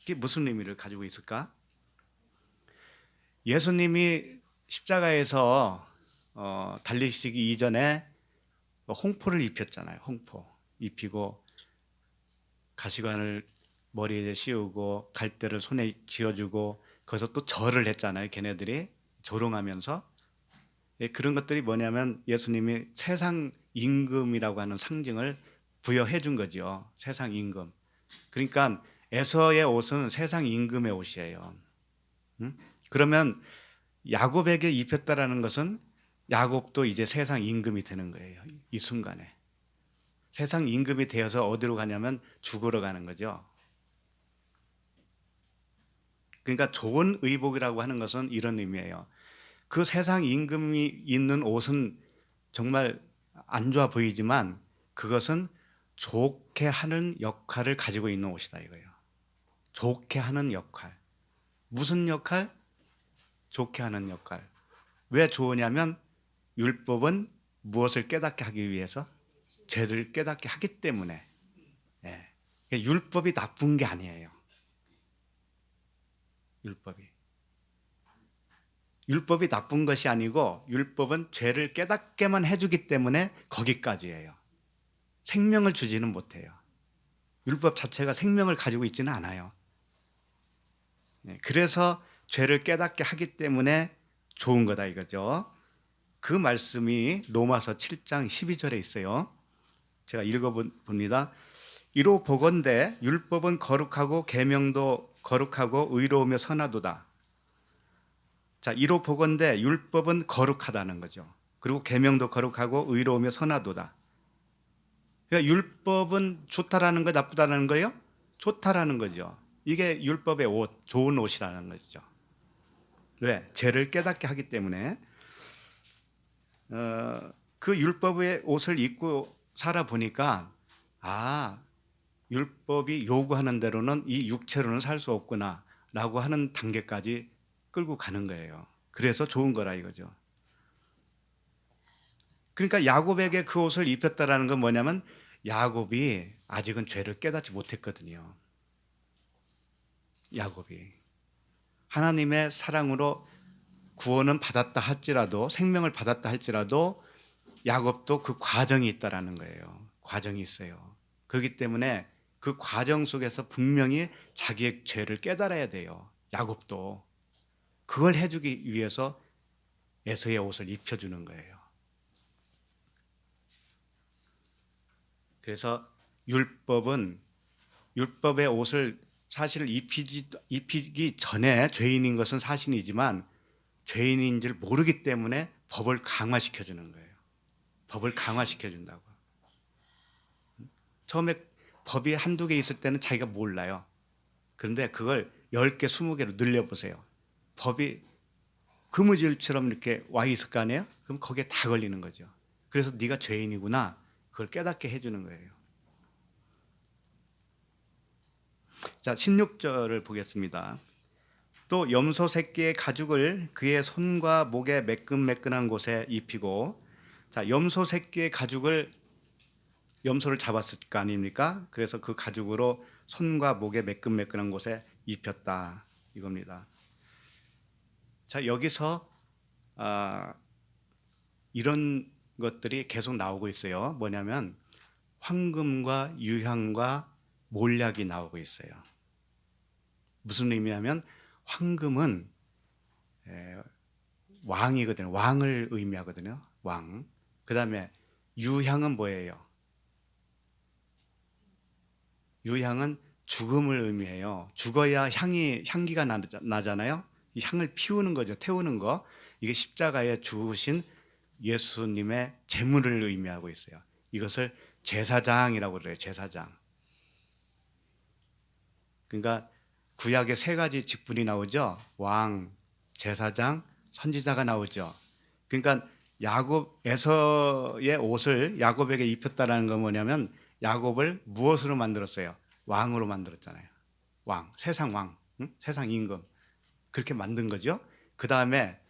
이게 무슨 의미를 가지고 있을까? 예수님이 십자가에서 달리시기 이전에 홍포를 입혔잖아요. 홍포. 입히고 가시관을 머리에 씌우고 갈대를 손에 쥐어주고 거기서 또 절을 했잖아요. 걔네들이 조롱하면서. 예, 그런 것들이 뭐냐면 예수님이 세상 임금이라고 하는 상징을 부여해 준 거죠. 세상 임금. 그러니까 에서의 옷은 세상 임금의 옷이에요. 그러면 야곱에게 입혔다라는 것은 야곱도 이제 세상 임금이 되는 거예요. 이 순간에. 세상 임금이 되어서 어디로 가냐면 죽으러 가는 거죠. 그러니까 좋은 의복이라고 하는 것은 이런 의미예요. 그 세상 임금이 입는 옷은 정말 안 좋아 보이지만 그것은 좋게 하는 역할을 가지고 있는 옷이다 이거예요. 좋게 하는 역할. 무슨 역할? 좋게 하는 역할. 왜 좋으냐면 율법은 무엇을 깨닫게 하기 위해서? 죄를 깨닫게 하기 때문에. 예. 율법이 나쁜 게 아니에요. 율법이 나쁜 것이 아니고 율법은 죄를 깨닫게만 해주기 때문에 거기까지예요. 생명을 주지는 못해요. 율법 자체가 생명을 가지고 있지는 않아요. 그래서 죄를 깨닫게 하기 때문에 좋은 거다 이거죠. 그 말씀이 로마서 7장 12절에 있어요. 제가 읽어봅니다. 이로 보건대 율법은 거룩하고 계명도 거룩하고 의로우며 선하도다. 자, 이로 보건대 율법은 거룩하다는 거죠. 그리고 계명도 거룩하고 의로우며 선하도다. 그러니까 율법은 좋다라는 거 나쁘다는 거예요? 좋다라는 거죠. 이게 율법의 옷, 좋은 옷이라는 거죠. 왜? 죄를 깨닫게 하기 때문에 그 율법의 옷을 입고 살아보니까 율법이 요구하는 대로는 이 육체로는 살 수 없구나 라고 하는 단계까지 끌고 가는 거예요. 그래서 좋은 거라 이거죠. 그러니까 야곱에게 그 옷을 입혔다라는 건 뭐냐면 야곱이 아직은 죄를 깨닫지 못했거든요. 야곱이 하나님의 사랑으로 구원은 받았다 할지라도 생명을 받았다 할지라도 야곱도 그 과정이 있다라는 거예요. 과정이 있어요. 그렇기 때문에 그 과정 속에서 분명히 자기의 죄를 깨달아야 돼요. 야곱도 그걸 해주기 위해서 에서의 옷을 입혀주는 거예요. 그래서 율법의 옷을 사실 입히기 전에 죄인인 것은 사실이지만 죄인인 줄 모르기 때문에 법을 강화시켜 주는 거예요. 법을 강화시켜 준다고. 처음에 법이 한두 개 있을 때는 자기가 몰라요. 그런데 그걸 10개, 20개로 늘려보세요. 법이 그무질처럼 이렇게 와 있을 거 아니에요? 그럼 거기에 다 걸리는 거죠. 그래서 네가 죄인이구나. 그걸 깨닫게 해주는 거예요. 자, 16절을 보겠습니다. 또 염소 새끼의 가죽을 그의 손과 목에 매끈매끈한 곳에 입히고, 자, 염소 새끼의 가죽을 염소를 잡았을 거 아닙니까? 그래서 그 가죽으로 손과 목에 매끈매끈한 곳에 입혔다 이겁니다. 자, 여기서 이런 것들이 계속 나오고 있어요. 뭐냐면 황금과 유향과 몰약이 나오고 있어요. 무슨 의미냐면 황금은 왕이거든요. 왕을 의미하거든요. 왕. 그다음에 유향은 뭐예요? 유향은 죽음을 의미해요. 죽어야 향기가 나잖아요. 이 향을 피우는 거죠. 태우는 거. 이게 십자가에 죽으신 예수님의 제물을 의미하고 있어요. 이것을 제사장이라고 그래요. 제사장. 그러니까 구약에 3가지 직분이 나오죠. 왕, 제사장, 선지자가 나오죠. 그러니까 에서의 옷을 야곱에게 입혔다라는 건 뭐냐면 야곱을 무엇으로 만들었어요? 왕으로 만들었잖아요. 왕, 세상 왕, 응? 세상 임금. 그렇게 만든 거죠. 그 다음에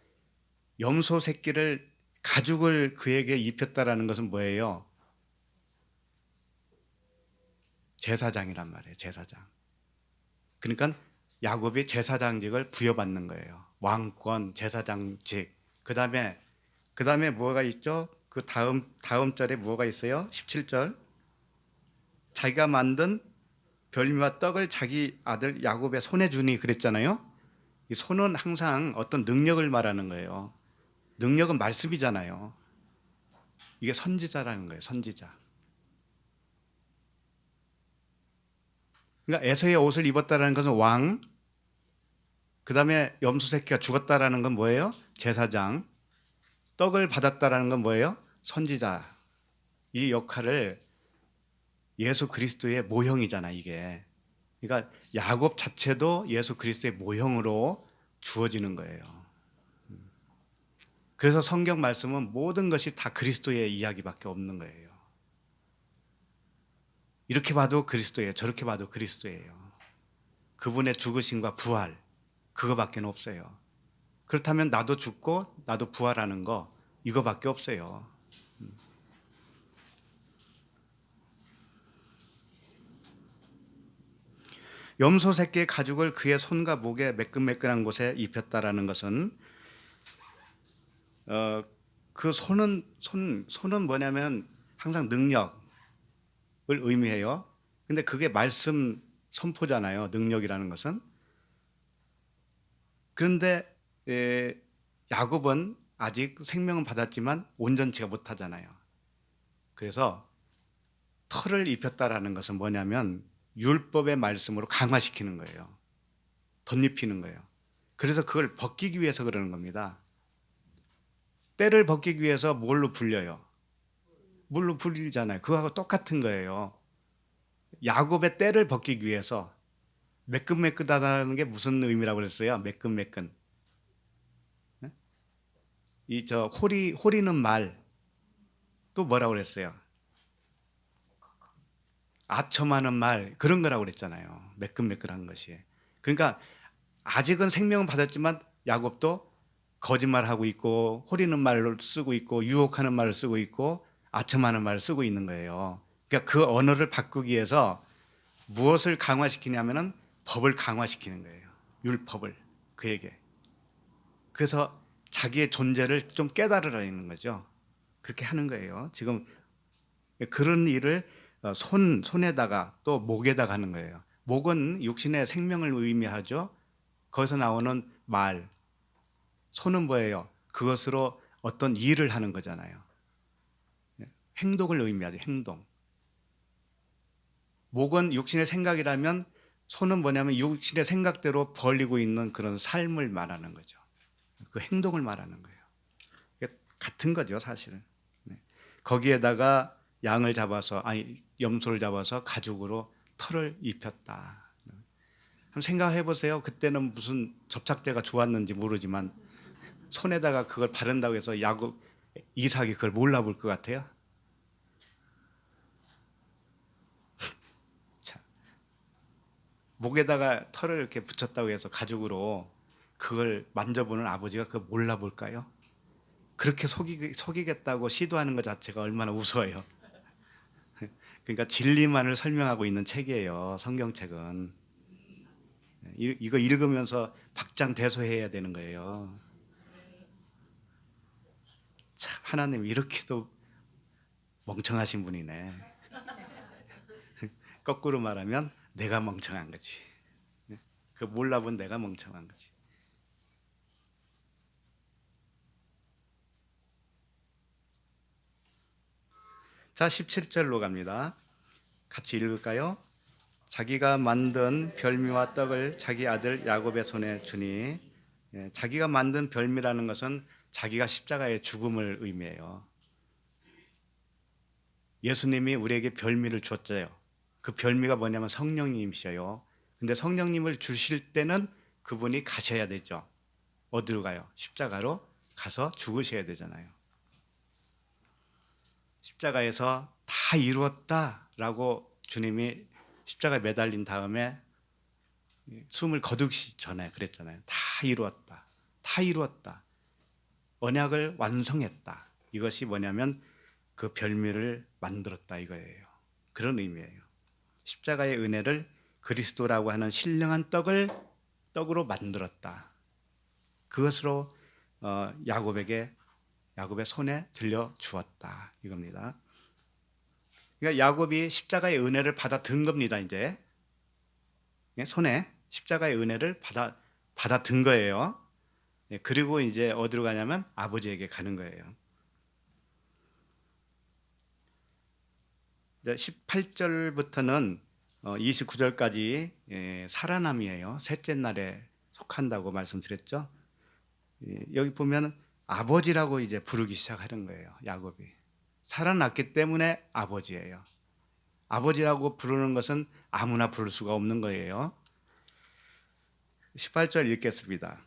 염소 새끼를 가죽을 그에게 입혔다라는 것은 뭐예요? 제사장이란 말이에요. 제사장. 그러니까 야곱이 제사장직을 부여받는 거예요. 왕권, 제사장직. 그다음에 뭐가 있죠? 그 다음 절에 뭐가 있어요? 17절. 자기가 만든 별미와 떡을 자기 아들 야곱의 손에 주니 그랬잖아요. 이 손은 항상 어떤 능력을 말하는 거예요. 능력은 말씀이잖아요. 이게 선지자라는 거예요. 선지자. 그러니까 에서의 옷을 입었다라는 것은 왕, 그 다음에 염소 새끼가 죽었다라는 건 뭐예요? 제사장. 떡을 받았다라는 건 뭐예요? 선지자. 이 역할을 예수 그리스도의 모형이잖아, 이게. 그러니까 야곱 자체도 예수 그리스도의 모형으로 주어지는 거예요. 그래서 성경 말씀은 모든 것이 다 그리스도의 이야기밖에 없는 거예요. 이렇게 봐도 그리스도예요. 저렇게 봐도 그리스도예요. 그분의 죽으심과 부활, 그거밖에 없어요. 그렇다면 나도 죽고 나도 부활하는 거 이거밖에 없어요. 염소 새끼의 가죽을 그의 손과 목에 매끈매끈한 곳에 입혔다라는 것은 그 손은 뭐냐면 항상 능력을 의미해요. 근데 그게 말씀 선포잖아요. 능력이라는 것은. 그런데 야곱은 아직 생명은 받았지만 온전치가 못하잖아요. 그래서 털을 입혔다라는 것은 뭐냐면 율법의 말씀으로 강화시키는 거예요. 덧입히는 거예요. 그래서 그걸 벗기기 위해서 그러는 겁니다. 때를 벗기기 위해서 뭘로 불려요? 물로 불리잖아요. 그거하고 똑같은 거예요. 야곱의 때를 벗기기 위해서 매끈매끈하다는 게 무슨 의미라고 그랬어요? 매끈매끈. 이 저 호리는 말 또 뭐라고 그랬어요? 아첨하는 말 그런 거라고 그랬잖아요. 매끈매끈한 것이. 그러니까 아직은 생명은 받았지만 야곱도 거짓말하고 있고 호리는 말을 쓰고 있고 유혹하는 말을 쓰고 있고 아첨하는 말을 쓰고 있는 거예요. 그러니까 그 언어를 바꾸기 위해서 무엇을 강화시키냐면은 법을 강화시키는 거예요. 율법을 그에게. 그래서 자기의 존재를 좀 깨달으라는 거죠. 그렇게 하는 거예요. 지금 그런 일을 손에다가 또 목에다가 하는 거예요. 목은 육신의 생명을 의미하죠. 거기서 나오는 말. 손은 뭐예요? 그것으로 어떤 일을 하는 거잖아요. 행동을 의미하죠. 행동. 목은 육신의 생각이라면 손은 뭐냐면 육신의 생각대로 벌리고 있는 그런 삶을 말하는 거죠. 그 행동을 말하는 거예요. 같은 거죠, 사실은. 거기에다가 양을 잡아서 염소를 잡아서 가죽으로 털을 입혔다. 한번 생각해 보세요. 그때는 무슨 접착제가 좋았는지 모르지만 손에다가 그걸 바른다고 해서 야곱 이삭이 그걸 몰라볼 것 같아요. 자, 목에다가 털을 이렇게 붙였다고 해서 가죽으로 그걸 만져보는 아버지가 그걸 몰라볼까요? 그렇게 속이겠다고 시도하는 것 자체가 얼마나 우스워요. 그러니까 진리만을 설명하고 있는 책이에요. 성경책은. 이거 읽으면서 박장대소해야 되는 거예요. 참 하나님 이렇게도 멍청하신 분이네. 거꾸로 말하면 내가 멍청한 거지. 그 몰라본 내가 멍청한 거지. 자, 17절로 갑니다. 같이 읽을까요? 자기가 만든 별미와 떡을 자기 아들 야곱의 손에 주니, 자기가 만든 별미라는 것은 자기가 십자가의 죽음을 의미해요. 예수님이 우리에게 별미를 줬어요. 그 별미가 뭐냐면 성령님이셔요. 근데 성령님을 주실 때는 그분이 가셔야 되죠. 어디로 가요? 십자가로 가서 죽으셔야 되잖아요. 십자가에서 다 이루었다라고 주님이 십자가에 매달린 다음에 숨을 거두기 전에 그랬잖아요. 다 이루었다. 다 이루었다. 언약을 완성했다. 이것이 뭐냐면 그 별미를 만들었다 이거예요. 그런 의미예요. 십자가의 은혜를 그리스도라고 하는 신령한 떡으로 만들었다. 그것으로 야곱의 손에 들려 주었다 이겁니다. 그러니까 야곱이 십자가의 은혜를 받아 든 겁니다. 이제 손에 십자가의 은혜를 받아 든 거예요. 그리고 이제 어디로 가냐면 아버지에게 가는 거예요. 18절부터는 29절까지 살아남이에요. 셋째 날에 속한다고 말씀드렸죠. 여기 보면 아버지라고 이제 부르기 시작하는 거예요. 야곱이 살아났기 때문에 아버지예요. 아버지라고 부르는 것은 아무나 부를 수가 없는 거예요. 18절 읽겠습니다.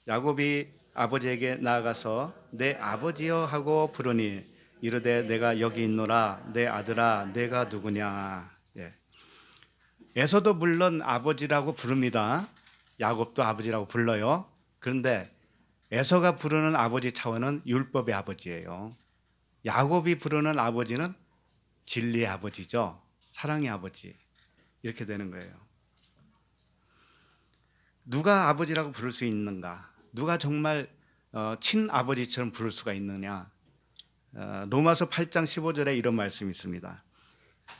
야곱이 아버지에게 나아가서 내 아버지여 하고 부르니 이르되 내가 여기 있노라. 내 아들아 내가 누구냐. 에서도 물론 아버지라고 부릅니다. 야곱도 아버지라고 불러요. 그런데 에서가 부르는 아버지 차원은 율법의 아버지예요. 야곱이 부르는 아버지는 진리의 아버지죠. 사랑의 아버지. 이렇게 되는 거예요. 누가 아버지라고 부를 수 있는가? 누가 정말 친아버지처럼 부를 수가 있느냐? 로마서 8장 15절에 이런 말씀이 있습니다.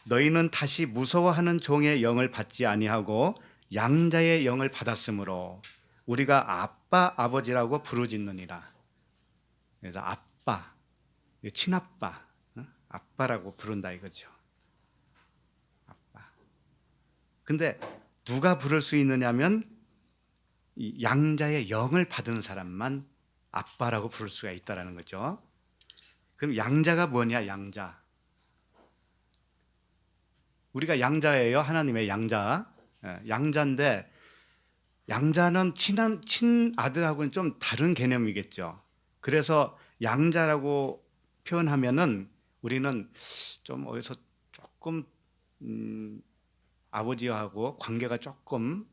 너희는 다시 무서워하는 종의 영을 받지 아니하고 양자의 영을 받았으므로 우리가 아빠 아버지라고 부르짖느니라. 그래서 아빠, 친아빠, 아빠라고 부른다 이거죠. 아빠. 근데 누가 부를 수 있느냐면 이 양자의 영을 받은 사람만 아빠라고 부를 수가 있다라는 거죠. 그럼 양자가 뭐냐? 양자. 우리가 양자예요. 하나님의 양자. 양자인데 양자는 친아들하고는 좀 다른 개념이겠죠. 그래서 양자라고 표현하면은 우리는 좀 어디서 조금 아버지하고 관계가 조금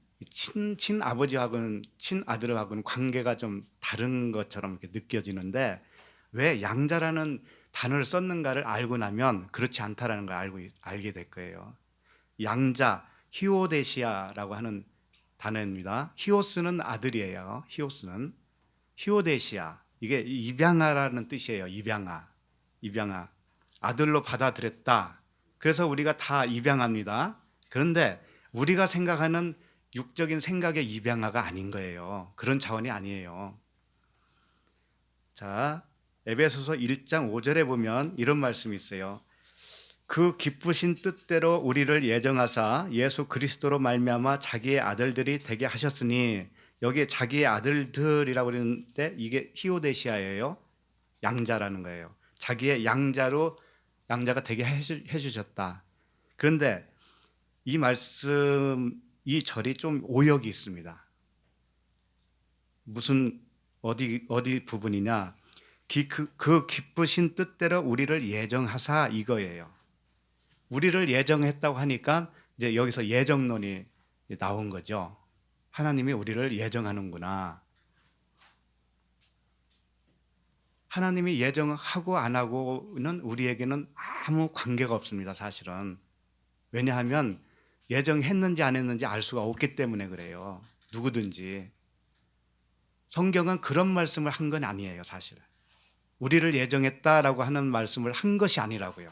친아버지하고는 친아들하고는 관계가 좀 다른 것처럼 이렇게 느껴지는데 왜 양자라는 단어를 썼는가를 알고 나면 그렇지 않다라는 걸 알게 될 거예요. 양자 히오데시아라고 하는 단어입니다. 히오스는 아들이에요. 히오스는 히오데시아 이게 입양아라는 뜻이에요. 입양아 아들로 받아들였다. 그래서 우리가 다 입양합니다. 그런데 우리가 생각하는 육적인 생각의 입양아가 아닌 거예요. 그런 차원이 아니에요. 자, 에베소서 1장 5절에 보면 이런 말씀이 있어요. 그 기쁘신 뜻대로 우리를 예정하사 예수 그리스도로 말미암아 자기의 아들들이 되게 하셨으니 여기에 자기의 아들들이라고 그러는데 이게 히오데시아예요. 양자라는 거예요. 자기의 양자가 되게 해주셨다. 그런데 이 말씀 이 절이 좀 오역이 있습니다. 무슨 어디 부분이냐? 그 기쁘신 뜻대로 우리를 예정하사 이거예요. 우리를 예정했다고 하니까 이제 여기서 예정론이 나온 거죠. 하나님이 우리를 예정하는구나. 하나님이 예정하고 안 하고는 우리에게는 아무 관계가 없습니다. 사실은. 왜냐하면 예정했는지 안 했는지 알 수가 없기 때문에 그래요. 누구든지. 성경은 그런 말씀을 한 건 아니에요. 사실. 우리를 예정했다라고 하는 말씀을 한 것이 아니라고요.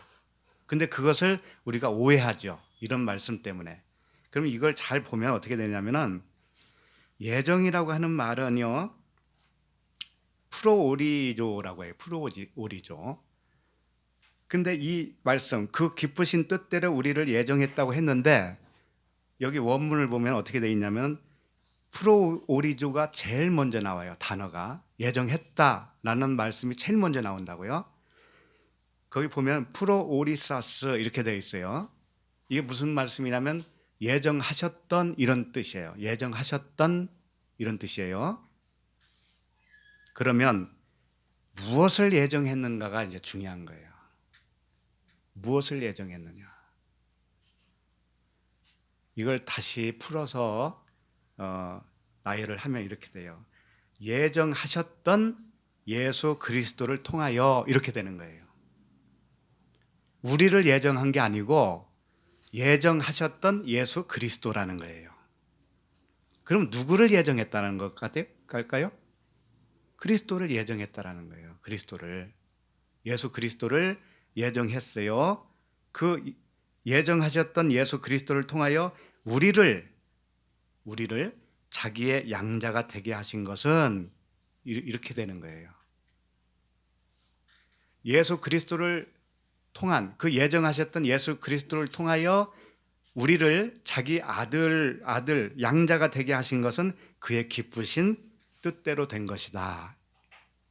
근데 그것을 우리가 오해하죠. 이런 말씀 때문에. 그럼 이걸 잘 보면 어떻게 되냐면은 예정이라고 하는 말은요. 프로오리조라고 해요. 프로오리조. 근데 이 말씀 그 기쁘신 뜻대로 우리를 예정했다고 했는데 여기 원문을 보면 어떻게 되어 있냐면 프로오리조가 제일 먼저 나와요. 단어가 예정했다라는 말씀이 제일 먼저 나온다고요. 거기 보면 프로오리사스 이렇게 되어 있어요. 이게 무슨 말씀이냐면 예정하셨던 이런 뜻이에요. 예정하셨던 이런 뜻이에요. 그러면 무엇을 예정했는가가 이제 중요한 거예요. 무엇을 예정했느냐. 이걸 다시 풀어서 나열을 하면 이렇게 돼요. 예정하셨던 예수 그리스도를 통하여 이렇게 되는 거예요. 우리를 예정한 게 아니고 예정하셨던 예수 그리스도라는 거예요. 그럼 누구를 예정했다는 것 같을까요? 그리스도를 예정했다라는 거예요. 예수 그리스도를 예정했어요. 그 예정하셨던 예수 그리스도를 통하여 우리를 자기의 양자가 되게 하신 것은 이렇게 되는 거예요. 예수 그리스도를 통한 그 예정하셨던 예수 그리스도를 통하여 우리를 자기 아들 양자가 되게 하신 것은 그의 기쁘신 뜻대로 된 것이다.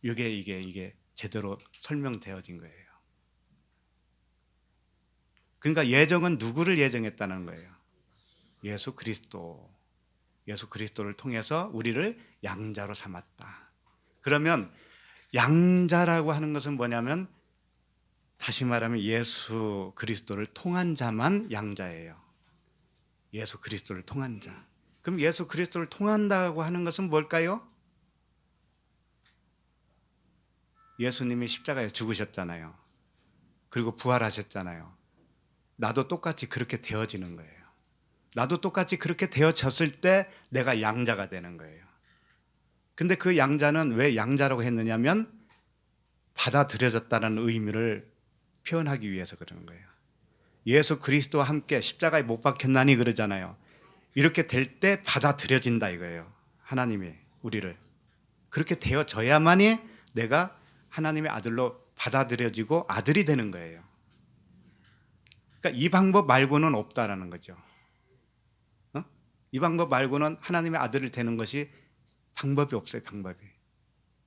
이게 제대로 설명되어진 거예요. 그러니까 예정은 누구를 예정했다는 거예요? 예수 그리스도를 통해서 우리를 양자로 삼았다. 그러면 양자라고 하는 것은 뭐냐면 다시 말하면 예수 그리스도를 통한 자만 양자예요. 예수 그리스도를 통한 자. 그럼 예수 그리스도를 통한다고 하는 것은 뭘까요? 예수님이 십자가에 죽으셨잖아요. 그리고 부활하셨잖아요. 나도 똑같이 그렇게 되어지는 거예요. 나도 똑같이 그렇게 되어졌을 때 내가 양자가 되는 거예요. 근데 그 양자는 왜 양자라고 했느냐면 받아들여졌다는 의미를 표현하기 위해서 그러는 거예요. 예수 그리스도와 함께 십자가에 못 박혔나니 그러잖아요. 이렇게 될 때 받아들여진다 이거예요. 하나님이 우리를 그렇게 되어져야만이 내가 하나님의 아들로 받아들여지고 아들이 되는 거예요. 그러니까 이 방법 말고는 없다라는 거죠. 이 방법 말고는 하나님의 아들을 되는 것이 방법이 없어요. 방법이.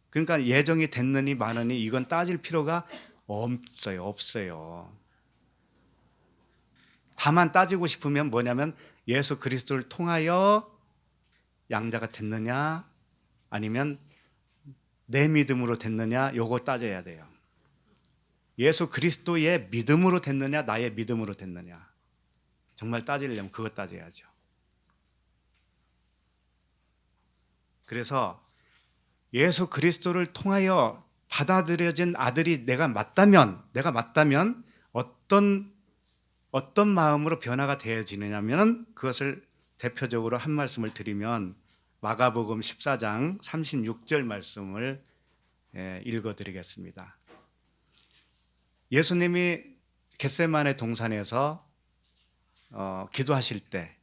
그러니까 예정이 됐느니 마느니 이건 따질 필요가 없어요. 다만 따지고 싶으면 뭐냐면 예수 그리스도를 통하여 양자가 됐느냐 아니면 내 믿음으로 됐느냐 요거 따져야 돼요. 예수 그리스도의 믿음으로 됐느냐 나의 믿음으로 됐느냐 정말 따지려면 그거 따져야죠. 그래서 예수 그리스도를 통하여 받아들여진 아들이 내가 맞다면 어떤 마음으로 변화가 되어지느냐면 그것을 대표적으로 한 말씀을 드리면 마가복음 14장 36절 말씀을 읽어드리겠습니다. 예수님이 겟세마네 동산에서 기도하실 때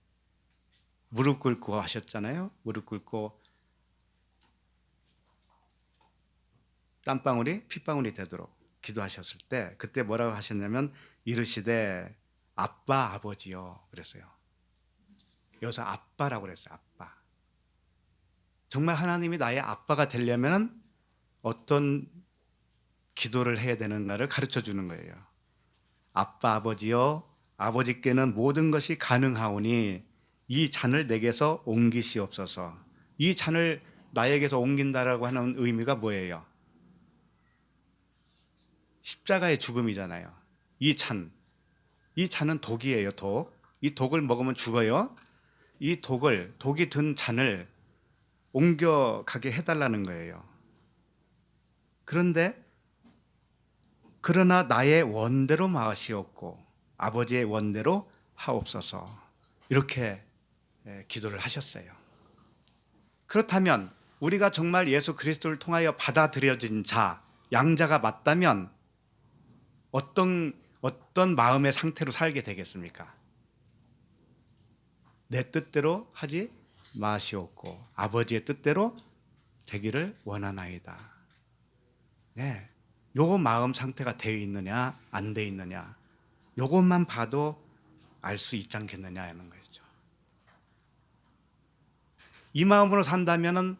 무릎 꿇고 하셨잖아요. 무릎 꿇고 땀방울이 핏방울이 되도록 기도하셨을 때 그때 뭐라고 하셨냐면 이르시되 아빠 아버지요 그랬어요. 여기서 아빠라고 그랬어요. 아빠. 정말 하나님이 나의 아빠가 되려면 어떤 기도를 해야 되는가를 가르쳐 주는 거예요. 아빠 아버지요 아버지께는 모든 것이 가능하오니 이 잔을 내게서 옮기시옵소서. 이 잔을 나에게서 옮긴다라고 하는 의미가 뭐예요? 십자가의 죽음이잖아요. 이 잔은 독이에요. 독. 이 독을 먹으면 죽어요. 이 독이 든 잔을 옮겨가게 해달라는 거예요. 그러나 나의 원대로 마시옵고 아버지의 원대로 하옵소서. 이렇게 기도를 하셨어요. 그렇다면 우리가 정말 예수 그리스도를 통하여 받아들여진 자, 양자가 맞다면 어떤 마음의 상태로 살게 되겠습니까? 내 뜻대로 하지 마시옵고 아버지의 뜻대로 되기를 원하나이다. 네, 요 마음 상태가 되어 있느냐 안 되어 있느냐 요것만 봐도 알 수 있지 않겠느냐 하는 거죠. 이 마음으로 산다면은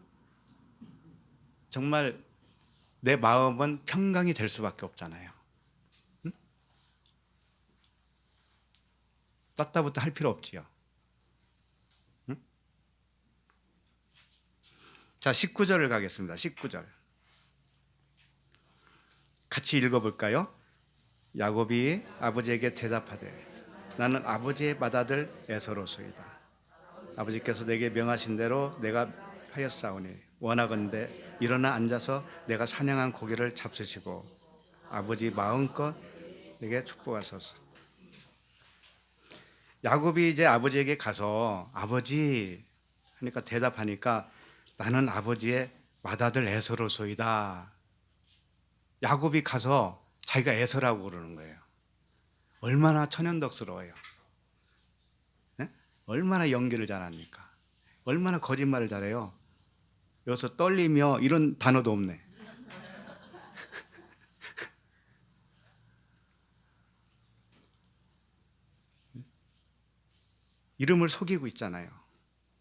정말 내 마음은 평강이 될 수밖에 없잖아요. 응? 따따붙다 할 필요 없지요. 응? 자, 19절을 가겠습니다. 19절. 같이 읽어볼까요? 야곱이 아버지에게 대답하되 나는 아버지의 맏아들 에서로소이다. 아버지께서 내게 명하신 대로 내가 하였사오니 원하건대 일어나 앉아서 내가 사냥한 고기를 잡수시고 아버지 마음껏 내게 축복하소서. 야곱이 이제 아버지에게 가서 아버지 하니까 대답하니까 나는 아버지의 맏아들 에서로소이다. 야곱이 가서 자기가 에서라고 그러는 거예요. 얼마나 천연덕스러워요. 네? 얼마나 연기를 잘합니까? 얼마나 거짓말을 잘해요. 여기서 떨리며 이런 단어도 없네. 이름을 속이고 있잖아요.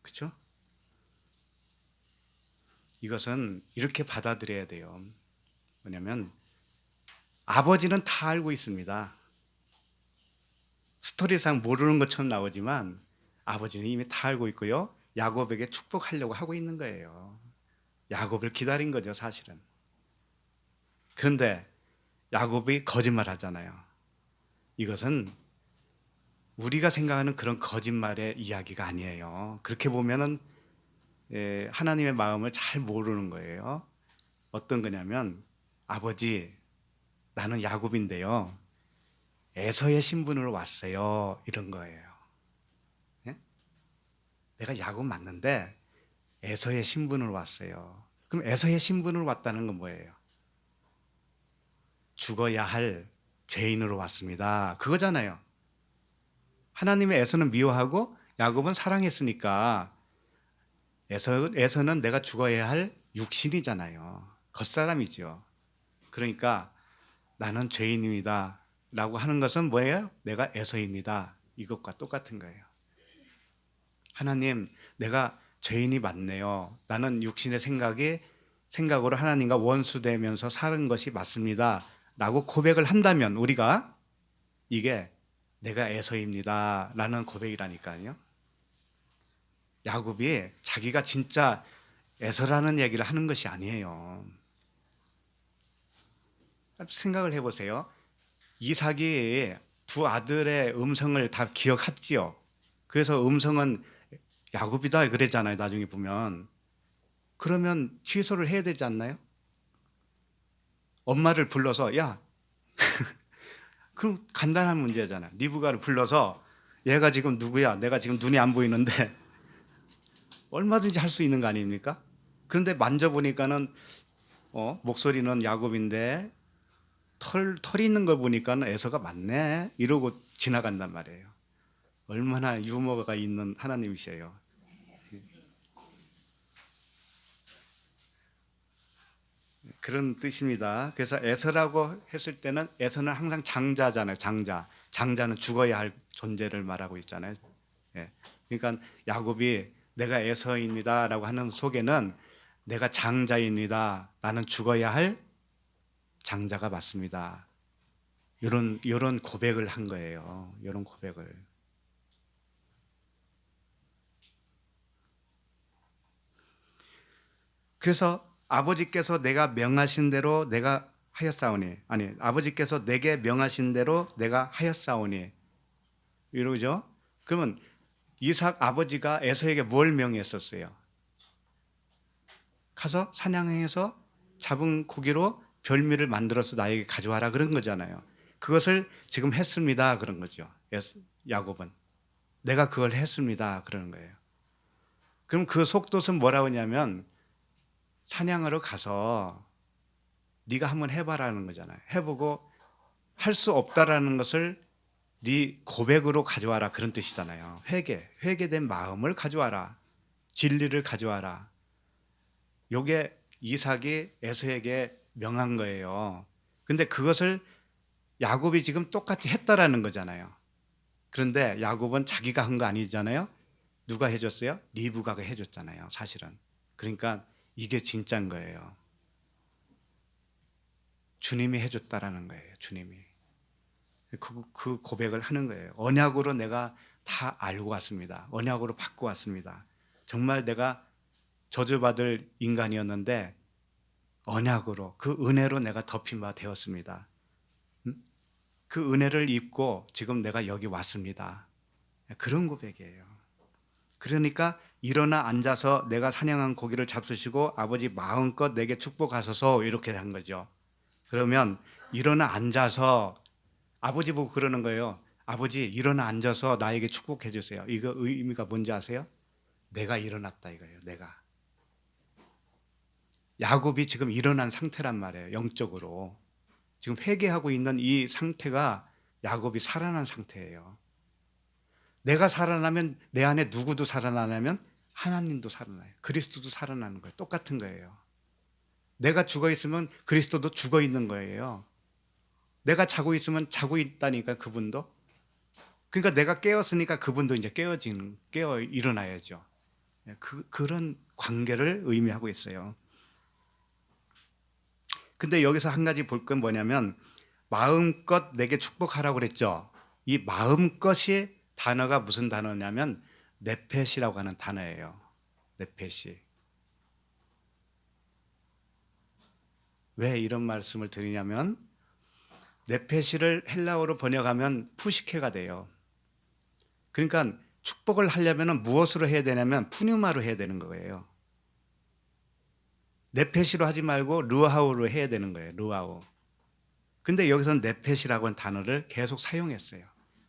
그렇죠? 이것은 이렇게 받아들여야 돼요. 뭐냐면 아버지는 다 알고 있습니다. 스토리상 모르는 것처럼 나오지만 아버지는 이미 다 알고 있고요. 야곱에게 축복하려고 하고 있는 거예요. 야곱을 기다린 거죠, 사실은. 그런데 야곱이 거짓말 하잖아요. 이것은 우리가 생각하는 그런 거짓말의 이야기가 아니에요. 그렇게 보면은 하나님의 마음을 잘 모르는 거예요. 어떤 거냐면 아버지, 나는 야곱인데요. 에서의 신분으로 왔어요. 이런 거예요. 예? 내가 야곱 맞는데 에서의 신분으로 왔어요. 그럼 에서의 신분으로 왔다는 건 뭐예요? 죽어야 할 죄인으로 왔습니다. 그거잖아요. 하나님의 에서는 미워하고 야곱은 사랑했으니까 에서는 내가 죽어야 할 육신이잖아요. 겉사람이죠. 그러니까 나는 죄인입니다 라고 하는 것은 뭐예요? 내가 에서입니다. 이것과 똑같은 거예요. 하나님, 내가 죄인이 맞네요. 나는 육신의 생각으로 하나님과 원수되면서 사는 것이 맞습니다 라고 고백을 한다면 우리가 이게 내가 에서입니다 라는 고백이라니까요. 야곱이 자기가 진짜 에서라는 얘기를 하는 것이 아니에요. 생각을 해보세요. 이삭이 두 아들의 음성을 다 기억하지요. 그래서 음성은 야곱이다 그랬잖아요. 나중에 보면. 그러면 취소를 해야 되지 않나요? 엄마를 불러서 야, 그럼 간단한 문제잖아요. 리브가를 불러서 얘가 지금 누구야? 내가 지금 눈이 안 보이는데 얼마든지 할 수 있는 거 아닙니까? 그런데 만져보니까는 목소리는 야곱인데 털이 있는 거 보니까는 에서가 맞네 이러고 지나간단 말이에요. 얼마나 유머가 있는 하나님이세요. 그런 뜻입니다. 그래서 에서라고 했을 때는 에서는 항상 장자잖아요. 장자는 죽어야 할 존재를 말하고 있잖아요. 예. 그러니까 야곱이 내가 에서입니다라고 하는 속에는 내가 장자입니다. 나는 죽어야 할 장자가 맞습니다. 이런 고백을 한 거예요. 이런 고백을. 그래서 아버지께서 내가 명하신 대로 내가 하였사오니, 아니 아버지께서 내게 명하신 대로 내가 하였사오니 이러죠. 그러면 이삭 아버지가 에서에게 뭘 명했었어요? 가서 사냥해서 잡은 고기로 별미를 만들어서 나에게 가져와라 그런 거잖아요. 그것을 지금 했습니다 그런 거죠. 야곱은 내가 그걸 했습니다 그러는 거예요. 그럼 그 속뜻은 뭐라고 하냐면 사냥하러 가서 네가 한번 해봐라는 거잖아요. 해보고 할 수 없다라는 것을 네 고백으로 가져와라 그런 뜻이잖아요. 회개된 마음을 가져와라. 진리를 가져와라. 요게 이삭이 에서에게 명한 거예요. 근데 그것을 야곱이 지금 똑같이 했다라는 거잖아요. 그런데 야곱은 자기가 한 거 아니잖아요. 누가 해줬어요? 리브가가 해줬잖아요. 사실은. 그러니까 이게 진짜인 거예요. 주님이 해줬다라는 거예요. 주님이. 그 고백을 하는 거예요. 언약으로 내가 다 알고 왔습니다. 언약으로 받고 왔습니다. 정말 내가 저주받을 인간이었는데 언약으로 그 은혜로 내가 덮인 바 되었습니다. 그 은혜를 입고 지금 내가 여기 왔습니다. 그런 고백이에요. 그러니까 일어나 앉아서 내가 사냥한 고기를 잡수시고 아버지 마음껏 내게 축복하소서 이렇게 한 거죠. 그러면 일어나 앉아서 아버지 보고 그러는 거예요. 아버지 일어나 앉아서 나에게 축복해 주세요. 이거 의미가 뭔지 아세요? 내가 일어났다 이거예요. 내가. 야곱이 지금 일어난 상태란 말이에요. 영적으로. 지금 회개하고 있는 이 상태가 야곱이 살아난 상태예요. 내가 살아나면 내 안에 누구도 살아나냐면 하나님도 살아나요. 그리스도도 살아나는 거예요. 똑같은 거예요. 내가 죽어 있으면 그리스도도 죽어 있는 거예요. 내가 자고 있으면 자고 있다니까 그분도. 그러니까 내가 깨었으니까 그분도 이제 깨어 일어나야죠. 그런 관계를 의미하고 있어요. 근데 여기서 한 가지 볼 건 뭐냐면 마음껏 내게 축복하라고 그랬죠. 이 마음껏이 단어가 무슨 단어냐면 네펫이라고 하는 단어예요. 네펫이. 왜 이런 말씀을 드리냐면 네펫이를 헬라어로 번역하면 푸시케가 돼요. 그러니까 축복을 하려면 무엇으로 해야 되냐면 푸뉴마로 해야 되는 거예요. 네펫이로 하지 말고 르하우로 해야 되는 거예요. 르하우. 근데 여기서는 네펫이라고 하는 단어를 계속 사용했어요.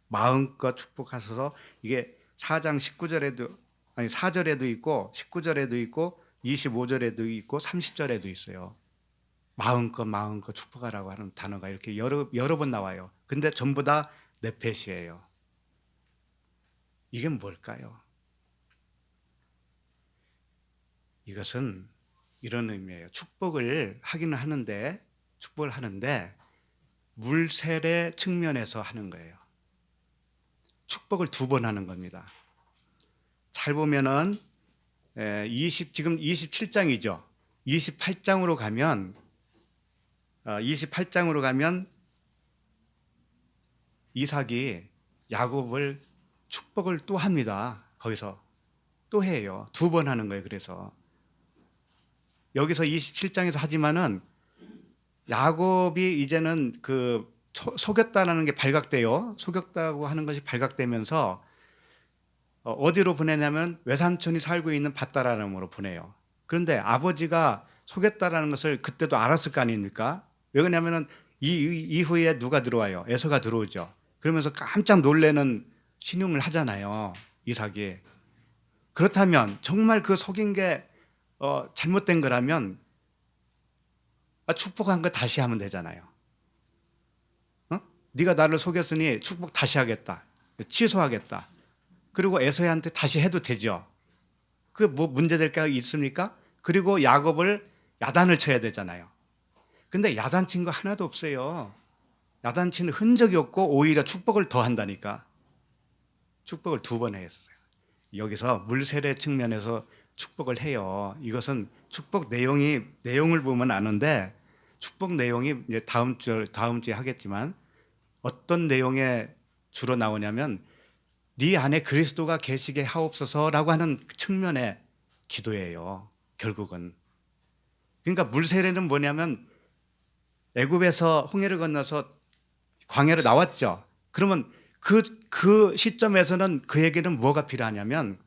마음껏 축복하셔서 이게 4장 19절에도 아니 4절에도 있고 19절에도 있고 25절에도 있고 30절에도 있어요. 마음껏 축복하라고 하는 단어가 이렇게 여러 번 나와요. 근데 전부 다 네펫이에요. 이게 뭘까요? 이것은 이런 의미예요. 축복을 하기는 하는데 물세례 측면에서 하는 거예요. 축복을 2번 하는 겁니다. 잘 보면은 지금 27장이죠. 28장으로 가면 이삭이 야곱을 축복을 또 합니다. 거기서 또 해요. 2번 하는 거예요. 그래서 여기서 27장에서 하지만은 야곱이 이제는 속였다는 게 발각돼요. 속였다고 하는 것이 발각되면서 어디로 보내냐면 외삼촌이 살고 있는 밧다라람으로 보내요. 그런데 아버지가 속였다라는 것을 그때도 알았을 거 아닙니까? 왜 그러냐면은 이후에 누가 들어와요? 에서가 들어오죠. 그러면서 깜짝 놀래는 신용을 하잖아요. 이삭이. 그렇다면 정말 그 속인 게 잘못된 거라면 축복한 거 다시 하면 되잖아요. 네가 나를 속였으니 축복 다시 하겠다. 취소하겠다. 그리고 에서한테 다시 해도 되죠. 그 뭐 문제될 게 있습니까? 그리고 야곱을 야단을 쳐야 되잖아요. 근데 야단친 거 하나도 없어요. 야단치는 흔적이 없고 오히려 축복을 더 한다니까. 축복을 2번 했어요. 여기서 물세례 측면에서 축복을 해요. 이것은 축복 내용을 보면 아는데 축복 내용이 이제 다음 주에 하겠지만 어떤 내용에 주로 나오냐면 네 안에 그리스도가 계시게 하옵소서라고 하는 측면의 기도예요. 결국은. 그러니까 물세례는 뭐냐면 애굽에서 홍해를 건너서 광야로 나왔죠. 그러면 그 시점에서는 그에게는 뭐가 필요하냐면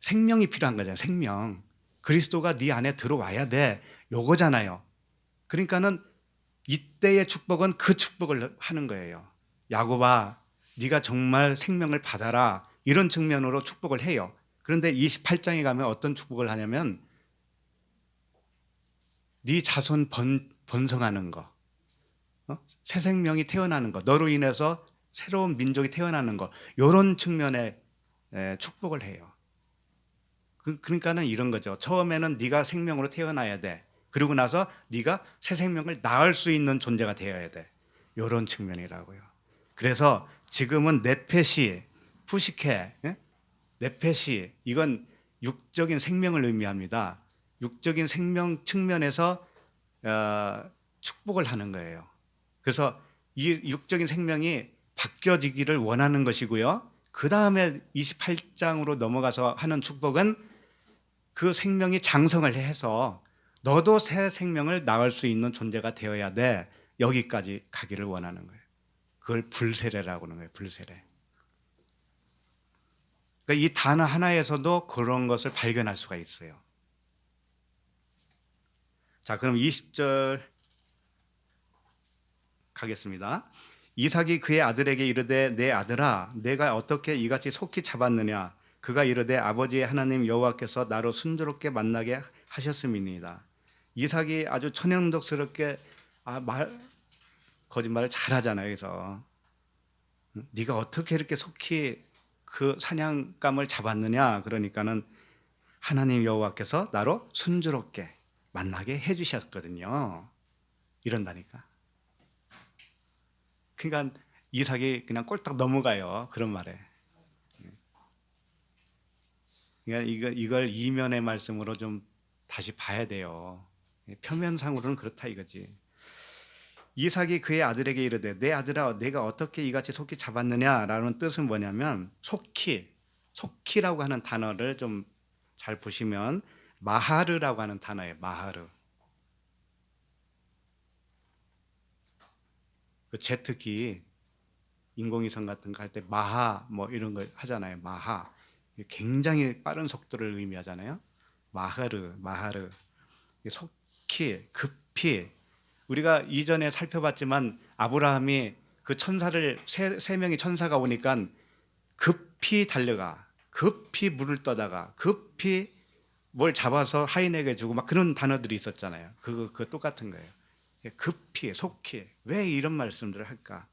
생명이 필요한 거잖아요. 생명. 그리스도가 네 안에 들어와야 돼. 요거잖아요. 그러니까는 이때의 축복은 그 축복을 하는 거예요. 야곱아, 네가 정말 생명을 받아라. 이런 측면으로 축복을 해요. 그런데 28장에 가면 어떤 축복을 하냐면 네 자손 번성하는 거, 새 생명이 태어나는 거, 너로 인해서 새로운 민족이 태어나는 거, 이런 측면의 축복을 해요. 그러니까는 이런 거죠. 처음에는 네가 생명으로 태어나야 돼. 그러고 나서 네가 새 생명을 낳을 수 있는 존재가 되어야 돼. 이런 측면이라고요. 그래서 지금은 네펫이 푸시케, 네펫이 이건 육적인 생명을 의미합니다. 육적인 생명 측면에서 축복을 하는 거예요. 그래서 이 육적인 생명이 바뀌어지기를 원하는 것이고요. 그 다음에 28장으로 넘어가서 하는 축복은 그 생명이 장성을 해서 너도 새 생명을 낳을 수 있는 존재가 되어야 돼. 여기까지 가기를 원하는 거예요. 그걸 불세례라고 하는 거예요. 불세례. 그러니까 이 단어 하나에서도 그런 것을 발견할 수가 있어요. 자, 그럼 20절 가겠습니다. 이삭이 그의 아들에게 이르되 내 아들아 내가 어떻게 이같이 속히 잡았느냐 그가 이르되 아버지의 하나님 여호와께서 나로 순조롭게 만나게 하셨음이니이다. 이삭이 아주 천연덕스럽게 거짓말을 잘하잖아요. 그래서 네가 어떻게 이렇게 속히 그 사냥감을 잡았느냐? 그러니까는 하나님 여호와께서 나로 순조롭게 만나게 해주셨거든요. 이런다니까. 그러니까 이삭이 그냥 꼴딱 넘어가요. 그런 말에. 그러니까 이걸 이면의 말씀으로 좀 다시 봐야 돼요. 표면상으로는 그렇다 이거지. 이삭이 그의 아들에게 이르되 내 아들아 내가 어떻게 이같이 속히 잡았느냐라는 뜻은 뭐냐면 속히라고 하는 단어를 좀 잘 보시면 마하르라고 하는 단어예요. 마하르. 그 제트기 인공위성 같은 거 할 때 마하 뭐 이런 거 하잖아요. 마하. 굉장히 빠른 속도를 의미하잖아요. 마하르. 속히, 급히. 우리가 이전에 살펴봤지만 아브라함이 그 천사를 세 명의 천사가 오니까 급히 달려가, 급히 물을 떠다가, 급히 뭘 잡아서 하인에게 주고 막 그런 단어들이 있었잖아요. 그거 똑같은 거예요. 급히, 속히. 왜 이런 말씀들을 할까?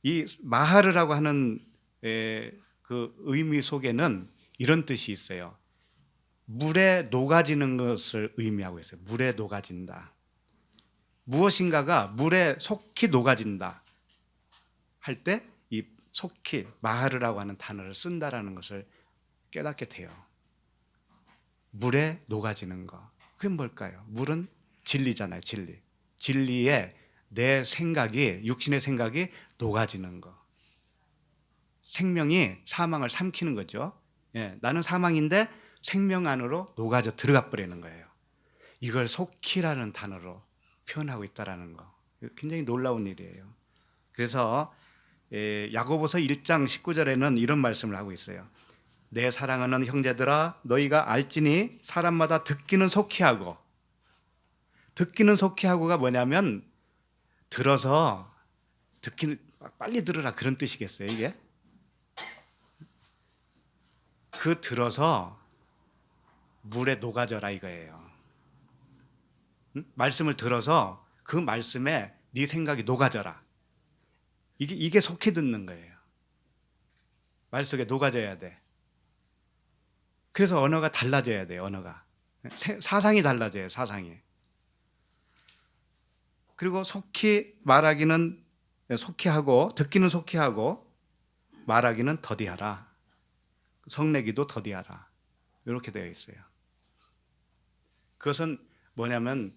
이 마하르라고 하는 그 의미 속에는 이런 뜻이 있어요. 물에 녹아지는 것을 의미하고 있어요. 물에 녹아진다. 무엇인가가 물에 속히 녹아진다 할 때 이 속히 마하르라고 하는 단어를 쓴다라는 것을 깨닫게 돼요. 물에 녹아지는 거. 그게 뭘까요? 물은 진리잖아요. 진리. 진리에 내 생각이, 육신의 생각이 녹아지는 거. 생명이 사망을 삼키는 거죠. 예, 나는 사망인데 생명 안으로 녹아져 들어가 버리는 거예요. 이걸 속히라는 단어로 표현하고 있다는 거. 굉장히 놀라운 일이에요. 그래서 야고보서 1장 19절에는 이런 말씀을 하고 있어요. 내 사랑하는 형제들아 너희가 알지니 사람마다 듣기는 속히 하고가 뭐냐면 들어서 듣기는 빨리 들으라 그런 뜻이겠어요. 이게 그 들어서 물에 녹아져라 이거예요. 말씀을 들어서 그 말씀에 네 생각이 녹아져라. 이게 속히 듣는 거예요. 말 속에 녹아져야 돼. 그래서 언어가 달라져야 돼요. 언어가 사상이 달라져요. 사상이. 그리고 속히 말하기는 속히 하고 듣기는 속히 하고 말하기는 더디하라. 성내기도 더디하라. 이렇게 되어 있어요. 그것은 뭐냐면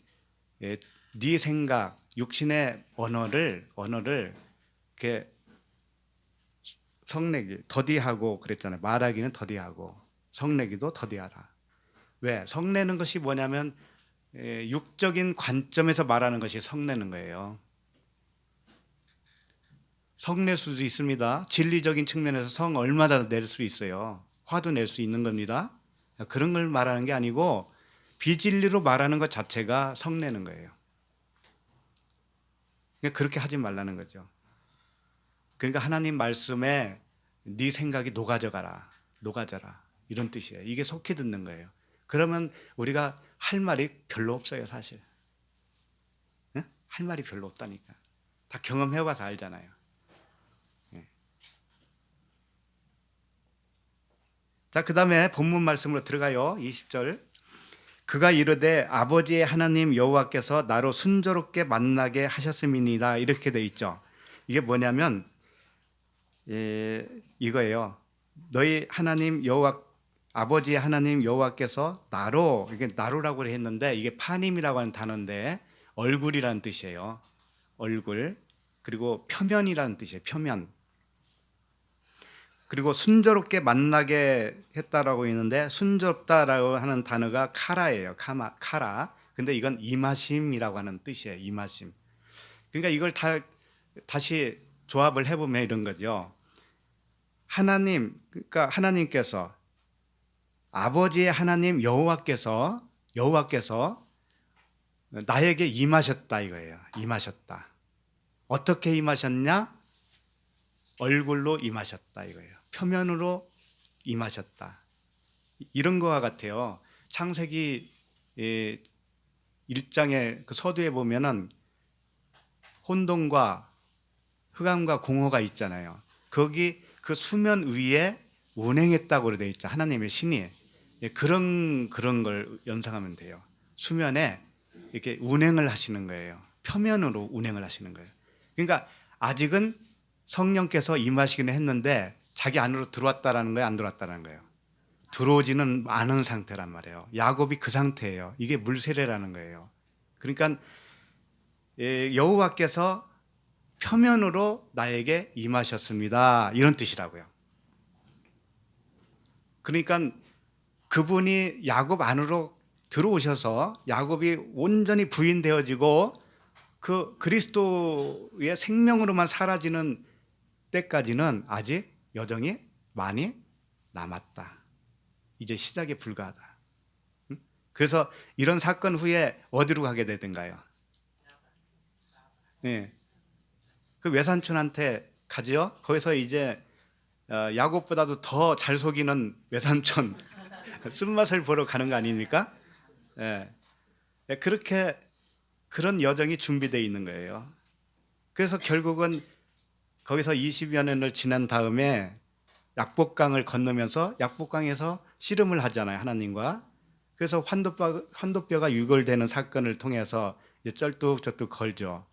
네 생각, 육신의 언어를 이렇게 성내기, 더디하고 그랬잖아요. 말하기는 더디하고 성내기도 더디하라. 왜? 성내는 것이 뭐냐면 육적인 관점에서 말하는 것이 성내는 거예요. 성낼 수도 있습니다. 진리적인 측면에서 성 얼마나 낼 수 있어요. 화도 낼 수 있는 겁니다. 그런 걸 말하는 게 아니고 비진리로 말하는 것 자체가 성내는 거예요. 그렇게 하지 말라는 거죠. 그러니까 하나님 말씀에 네 생각이 녹아져라 이런 뜻이에요. 이게 속히 듣는 거예요. 그러면 우리가 할 말이 별로 없어요. 사실 할 말이 별로 없다니까. 다 경험해봐서 알잖아요. 자, 그 다음에 본문 말씀으로 들어가요. 20절. 그가 이르되 아버지의 하나님 여호와께서 나로 순조롭게 만나게 하셨음이니라 이렇게 돼 있죠. 이게 뭐냐면 이거예요. 너희 하나님 여호와 아버지의 하나님 여호와께서 나로 이게 나로라고 했는데 이게 파님이라고 하는 단어인데 얼굴이라는 뜻이에요. 얼굴. 그리고 표면이라는 뜻이에요. 표면. 그리고 순조롭게 만나게 했다라고 있는데 순조롭다라고 하는 단어가 카라예요. 카라. 근데 이건 임하심이라고 하는 뜻이에요. 임하심. 그러니까 이걸 다시 조합을 해보면 이런 거죠. 그러니까 하나님께서 아버지의 하나님 여호와께서 나에게 임하셨다 이거예요. 임하셨다. 어떻게 임하셨냐? 얼굴로 임하셨다 이거예요. 표면으로 임하셨다. 이런 거와 같아요. 창세기 1장의 그 서두에 보면은 혼돈과 흑암과 공허가 있잖아요. 거기 그 수면 위에 운행했다고 되어 있죠. 하나님의 신이. 예, 그런 걸 연상하면 돼요. 수면에 이렇게 운행을 하시는 거예요. 표면으로 운행을 하시는 거예요. 그러니까 아직은 성령께서 임하시기는 했는데 자기 안으로 들어왔다라는 거예요, 안 들어왔다라는 거예요. 들어오지는 않은 상태란 말이에요. 야곱이 그 상태예요. 이게 물세례라는 거예요. 그러니까 여호와께서 표면으로 나에게 임하셨습니다. 이런 뜻이라고요. 그러니까 그분이 야곱 안으로 들어오셔서 야곱이 온전히 부인되어지고 그 그리스도의 생명으로만 사라지는 때까지는 아직 여정이 많이 남았다. 이제 시작에 불과하다. 그래서 이런 사건 후에 어디로 가게 되던가요? 네. 그 외삼촌한테 가죠. 거기서 이제 야곱보다도 더 잘 속이는 외삼촌 쓴맛을 보러 가는 거 아닙니까? 예. 그렇게 그런 여정이 준비되어 있는 거예요. 그래서 결국은 거기서 20여 년을 지난 다음에 약복강을 건너면서 약복강에서 씨름을 하잖아요, 하나님과. 그래서 환도뼈가 유골되는 사건을 통해서 쩔뚝쩔뚝 걸죠.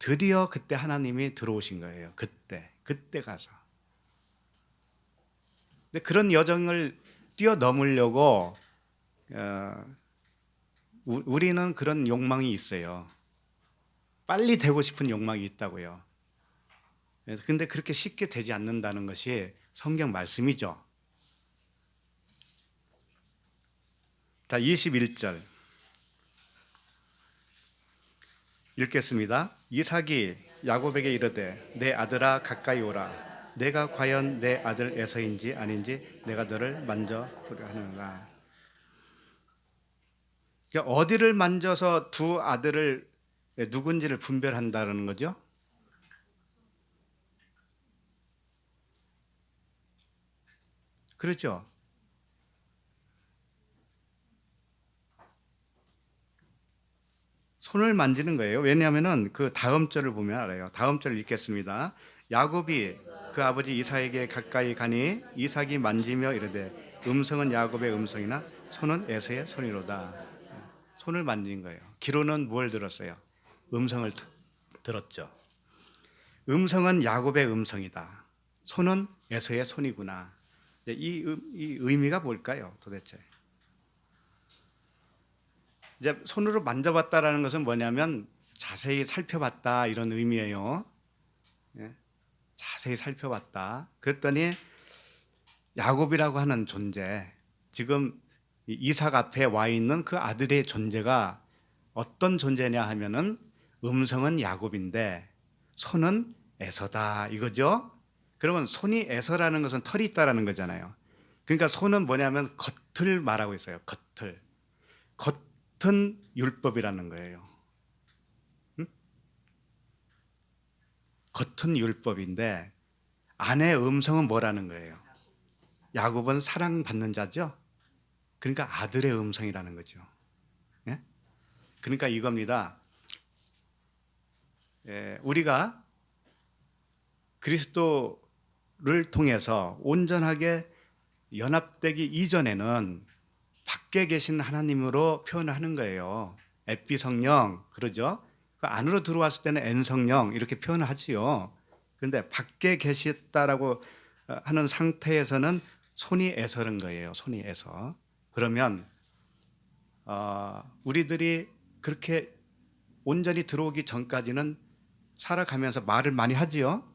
드디어 그때 하나님이 들어오신 거예요. 그때 가서. 근데 그런 여정을 뛰어넘으려고 우리는 그런 욕망이 있어요. 빨리 되고 싶은 욕망이 있다고요. 근데 그렇게 쉽게 되지 않는다는 것이 성경 말씀이죠. 자, 21절 읽겠습니다. 이삭이 야곱에게 이르되 내 아들아 가까이 오라. 내가 과연 내 아들 에서인지 아닌지 내가 너를 만져보려 하는가. 그러니까 어디를 만져서 두 아들을 누군지를 분별한다는 거죠. 그렇죠. 손을 만지는 거예요. 왜냐하면은 그 다음 절을 보면 알아요. 다음 절을 읽겠습니다. 야곱이 그 아버지 이삭에게 가까이 가니 이삭이 만지며 이르되 음성은 야곱의 음성이나 손은 에서의 손이로다. 손을 만진 거예요. 귀로는 뭘 들었어요? 음성을 들었죠. 음성은 야곱의 음성이다. 손은 에서의 손이구나. 이 의미가 뭘까요, 도대체? 이제 손으로 만져봤다라는 것은 뭐냐면 자세히 살펴봤다 이런 의미예요. 예? 자세히 살펴봤다. 그랬더니 야곱이라고 하는 존재, 지금 이삭 앞에 와 있는 그 아들의 존재가 어떤 존재냐 하면은 음성은 야곱인데 손은 에서다 이거죠. 그러면 손이 에서라는 것은 털이 있다라는 거잖아요. 그러니까 손은 뭐냐면 겉을 말하고 있어요. 겉은 율법이라는 거예요. 응? 겉은 율법인데 안의 음성은 뭐라는 거예요? 야곱은 사랑받는 자죠. 그러니까 아들의 음성이라는 거죠. 예? 그러니까 이겁니다. 우리가 그리스도를 통해서 온전하게 연합되기 이전에는 밖에 계신 하나님으로 표현하는 거예요. 햇비 성령 그러죠. 그 안으로 들어왔을 때는 엔 성령 이렇게 표현을 하지요. 그런데 밖에 계셨다라고 하는 상태에서는 손이 애서는 거예요. 손이 애서. 그러면 우리들이 그렇게 온전히 들어오기 전까지는 살아가면서 말을 많이 하지요.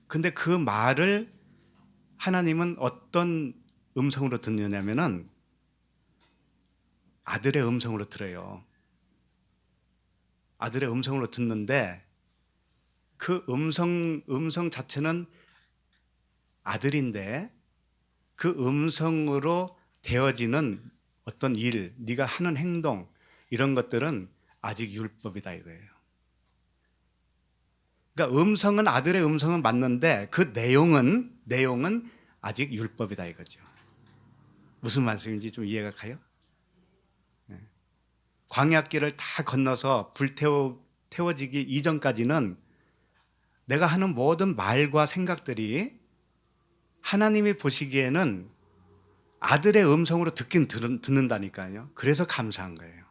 근데 그 말을 하나님은 어떤 음성으로 듣느냐면은 아들의 음성으로 들어요. 아들의 음성으로 듣는데 그 음성 자체는 아들인데 그 음성으로 되어지는 어떤 일, 네가 하는 행동 이런 것들은 아직 율법이다 이거예요. 그러니까 음성은 아들의 음성은 맞는데 그 내용은 아직 율법이다 이거죠. 무슨 말씀인지 좀 이해가 가요? 광야길을 다 건너서 태워지기 이전까지는 내가 하는 모든 말과 생각들이 하나님이 보시기에는 아들의 음성으로 듣는다니까요. 그래서 감사한 거예요.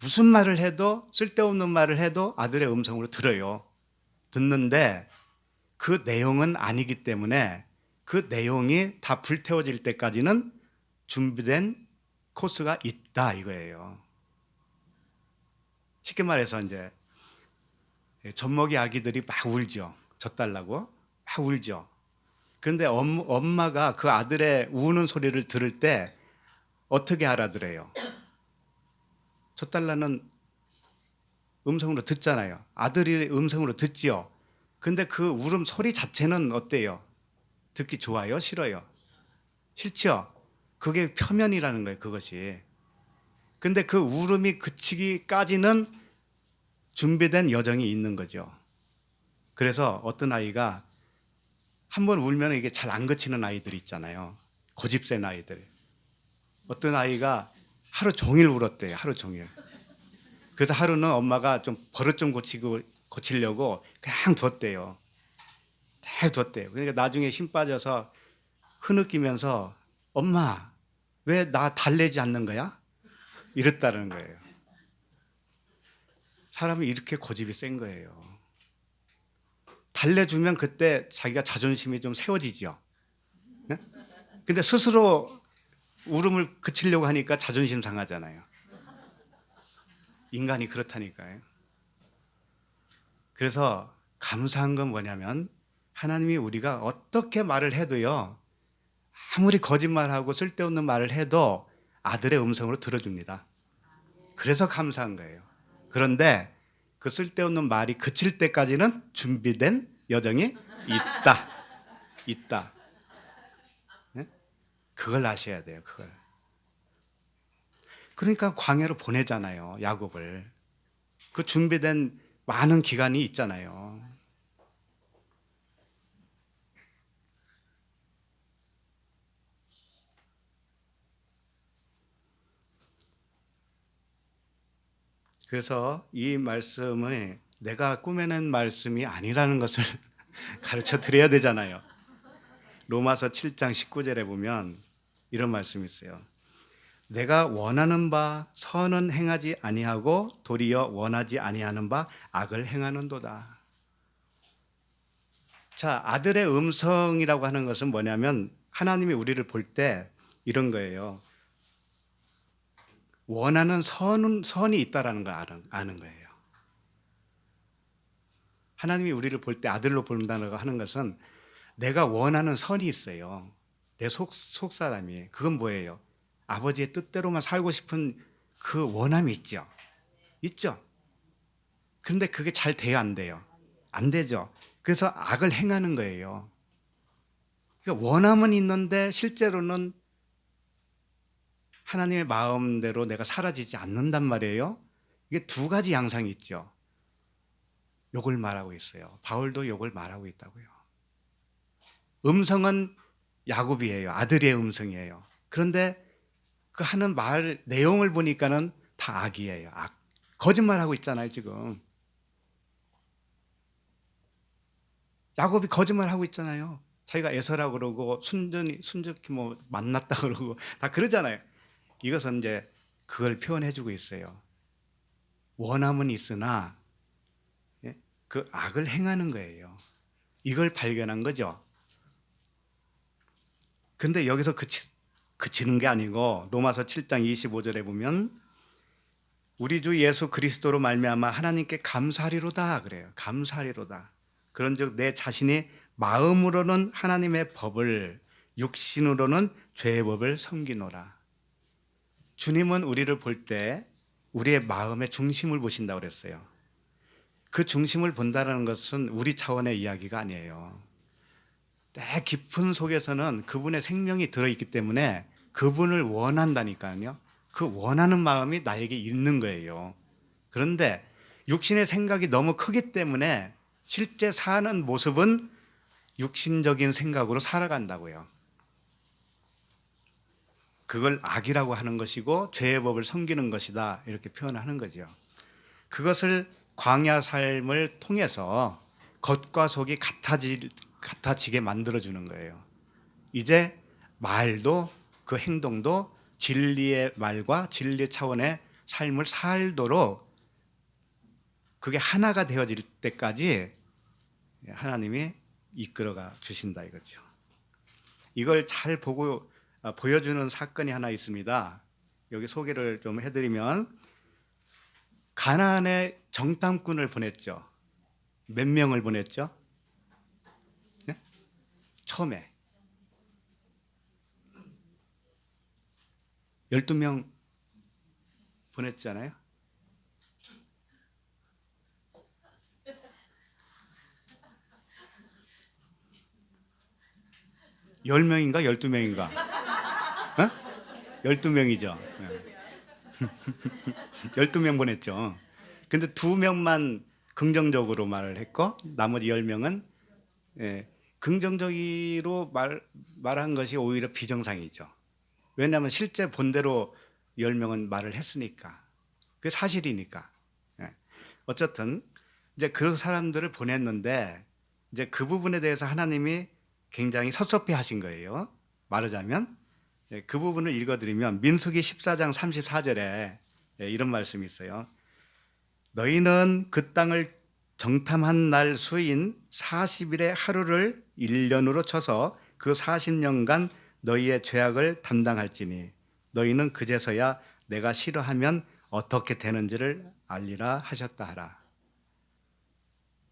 무슨 말을 해도, 쓸데없는 말을 해도 아들의 음성으로 들어요. 듣는데 그 내용은 아니기 때문에 그 내용이 다 불태워질 때까지는 준비된 코스가 있다 이거예요. 쉽게 말해서 이제 젖먹이 아기들이 막 울죠. 젖달라고 막 울죠. 그런데 엄마가 그 아들의 우는 소리를 들을 때 어떻게 알아들어요? 젖달라는 음성으로 듣잖아요. 아들이 음성으로 듣지요. 근데 그 울음 소리 자체는 어때요? 듣기 좋아요? 싫어요? 싫죠? 그게 표면이라는 거예요, 그것이. 근데 그 울음이 그치기까지는 준비된 여정이 있는 거죠. 그래서 어떤 아이가 한 번 울면 이게 잘 안 그치는 아이들 있잖아요. 고집센 아이들. 어떤 아이가 하루 종일 울었대요, 하루 종일. 그래서 하루는 엄마가 좀 버릇 좀 고치려고 그냥 뒀대요. 딱 뒀대요. 그러니까 나중에 힘 빠져서 흐느끼면서 엄마, 왜 나 달래지 않는 거야? 이랬다는 거예요. 사람이 이렇게 고집이 센 거예요. 달래주면 그때 자기가 자존심이 좀 세워지죠. 네? 근데 스스로 울음을 그치려고 하니까 자존심 상하잖아요. 인간이 그렇다니까요. 그래서 감사한 건 뭐냐면 하나님이 우리가 어떻게 말을 해도요, 아무리 거짓말하고 쓸데없는 말을 해도 아들의 음성으로 들어줍니다. 그래서 감사한 거예요. 그런데 그 쓸데없는 말이 그칠 때까지는 준비된 여정이 있다. 있다. 네? 그걸 아셔야 돼요. 그걸. 그러니까 광야로 보내잖아요. 야곱을. 그 준비된 많은 기간이 있잖아요. 그래서 이 말씀을 내가 꾸며낸 말씀이 아니라는 것을 가르쳐 드려야 되잖아요. 로마서 7장 19절에 보면 이런 말씀이 있어요. 내가 원하는 바 선은 행하지 아니하고 도리어 원하지 아니하는 바 악을 행하는도다. 자, 아들의 음성이라고 하는 것은 뭐냐면 하나님이 우리를 볼 때 이런 거예요. 원하는 선이 있다라는 걸 아는 거예요. 하나님이 우리를 볼 때 아들로 본다고 하는 것은 내가 원하는 선이 있어요. 내 속 사람이. 그건 뭐예요? 아버지의 뜻대로만 살고 싶은 그 원함이 있죠. 있죠. 그런데 그게 잘 돼요, 안 돼요? 안 되죠. 그래서 악을 행하는 거예요. 그러니까 원함은 있는데 실제로는 하나님의 마음대로 내가 사라지지 않는단 말이에요. 이게 두 가지 양상이 있죠. 욕을 말하고 있어요. 바울도 욕을 말하고 있다고요. 음성은 야곱이에요. 아들의 음성이에요. 그런데 그 하는 말 내용을 보니까는 다 악이에요. 악. 거짓말하고 있잖아요, 지금. 야곱이 거짓말하고 있잖아요. 자기가 에서라고 그러고 순적히 뭐 만났다 그러고 다 그러잖아요. 이것은 이제 그걸 표현해 주고 있어요. 원함은 있으나 그 악을 행하는 거예요. 이걸 발견한 거죠. 근데 여기서 그치는 게 아니고 로마서 7장 25절에 보면 우리 주 예수 그리스도로 말미암아 하나님께 감사하리로다 그래요. 감사하리로다. 그런즉 내 자신이 마음으로는 하나님의 법을 육신으로는 죄의 법을 섬기노라. 주님은 우리를 볼 때 우리의 마음의 중심을 보신다고 그랬어요. 그 중심을 본다는 것은 우리 차원의 이야기가 아니에요. 내 깊은 속에서는 그분의 생명이 들어있기 때문에 그분을 원한다니까요. 그 원하는 마음이 나에게 있는 거예요. 그런데 육신의 생각이 너무 크기 때문에 실제 사는 모습은 육신적인 생각으로 살아간다고요. 그걸 악이라고 하는 것이고 죄의 법을 섬기는 것이다 이렇게 표현하는 거죠. 그것을 광야 삶을 통해서 겉과 속이 같아지게 만들어주는 거예요. 이제 말도 그 행동도 진리의 말과 진리 차원의 삶을 살도록 그게 하나가 되어질 때까지 하나님이 이끌어가 주신다 이거죠. 이걸 잘 보고 보여주는 사건이 하나 있습니다. 여기 소개를 좀 해드리면 가나안에 정탐꾼을 보냈죠. 몇 명을 보냈죠? 네? 처음에 12명 보냈잖아요. (10명인가) (12명인가) 12명이죠. 12명 보냈죠. 근데 2명만 긍정적으로 말을 했고 나머지 10명은 긍정적으로 말한 것이 오히려 비정상이죠. 왜냐하면 실제 본대로 10명은 말을 했으니까. 그게 사실이니까. 어쨌든 이제 그 사람들을 보냈는데 이제 그 부분에 대해서 하나님이 굉장히 섭섭해 하신 거예요. 말하자면 그 부분을 읽어드리면 민수기 14장 34절에 이런 말씀이 있어요. 너희는 그 땅을 정탐한 날 수인 40일의 하루를 1년으로 쳐서 그 40년간 너희의 죄악을 담당할지니 너희는 그제서야 내가 싫어하면 어떻게 되는지를 알리라 하셨다 하라.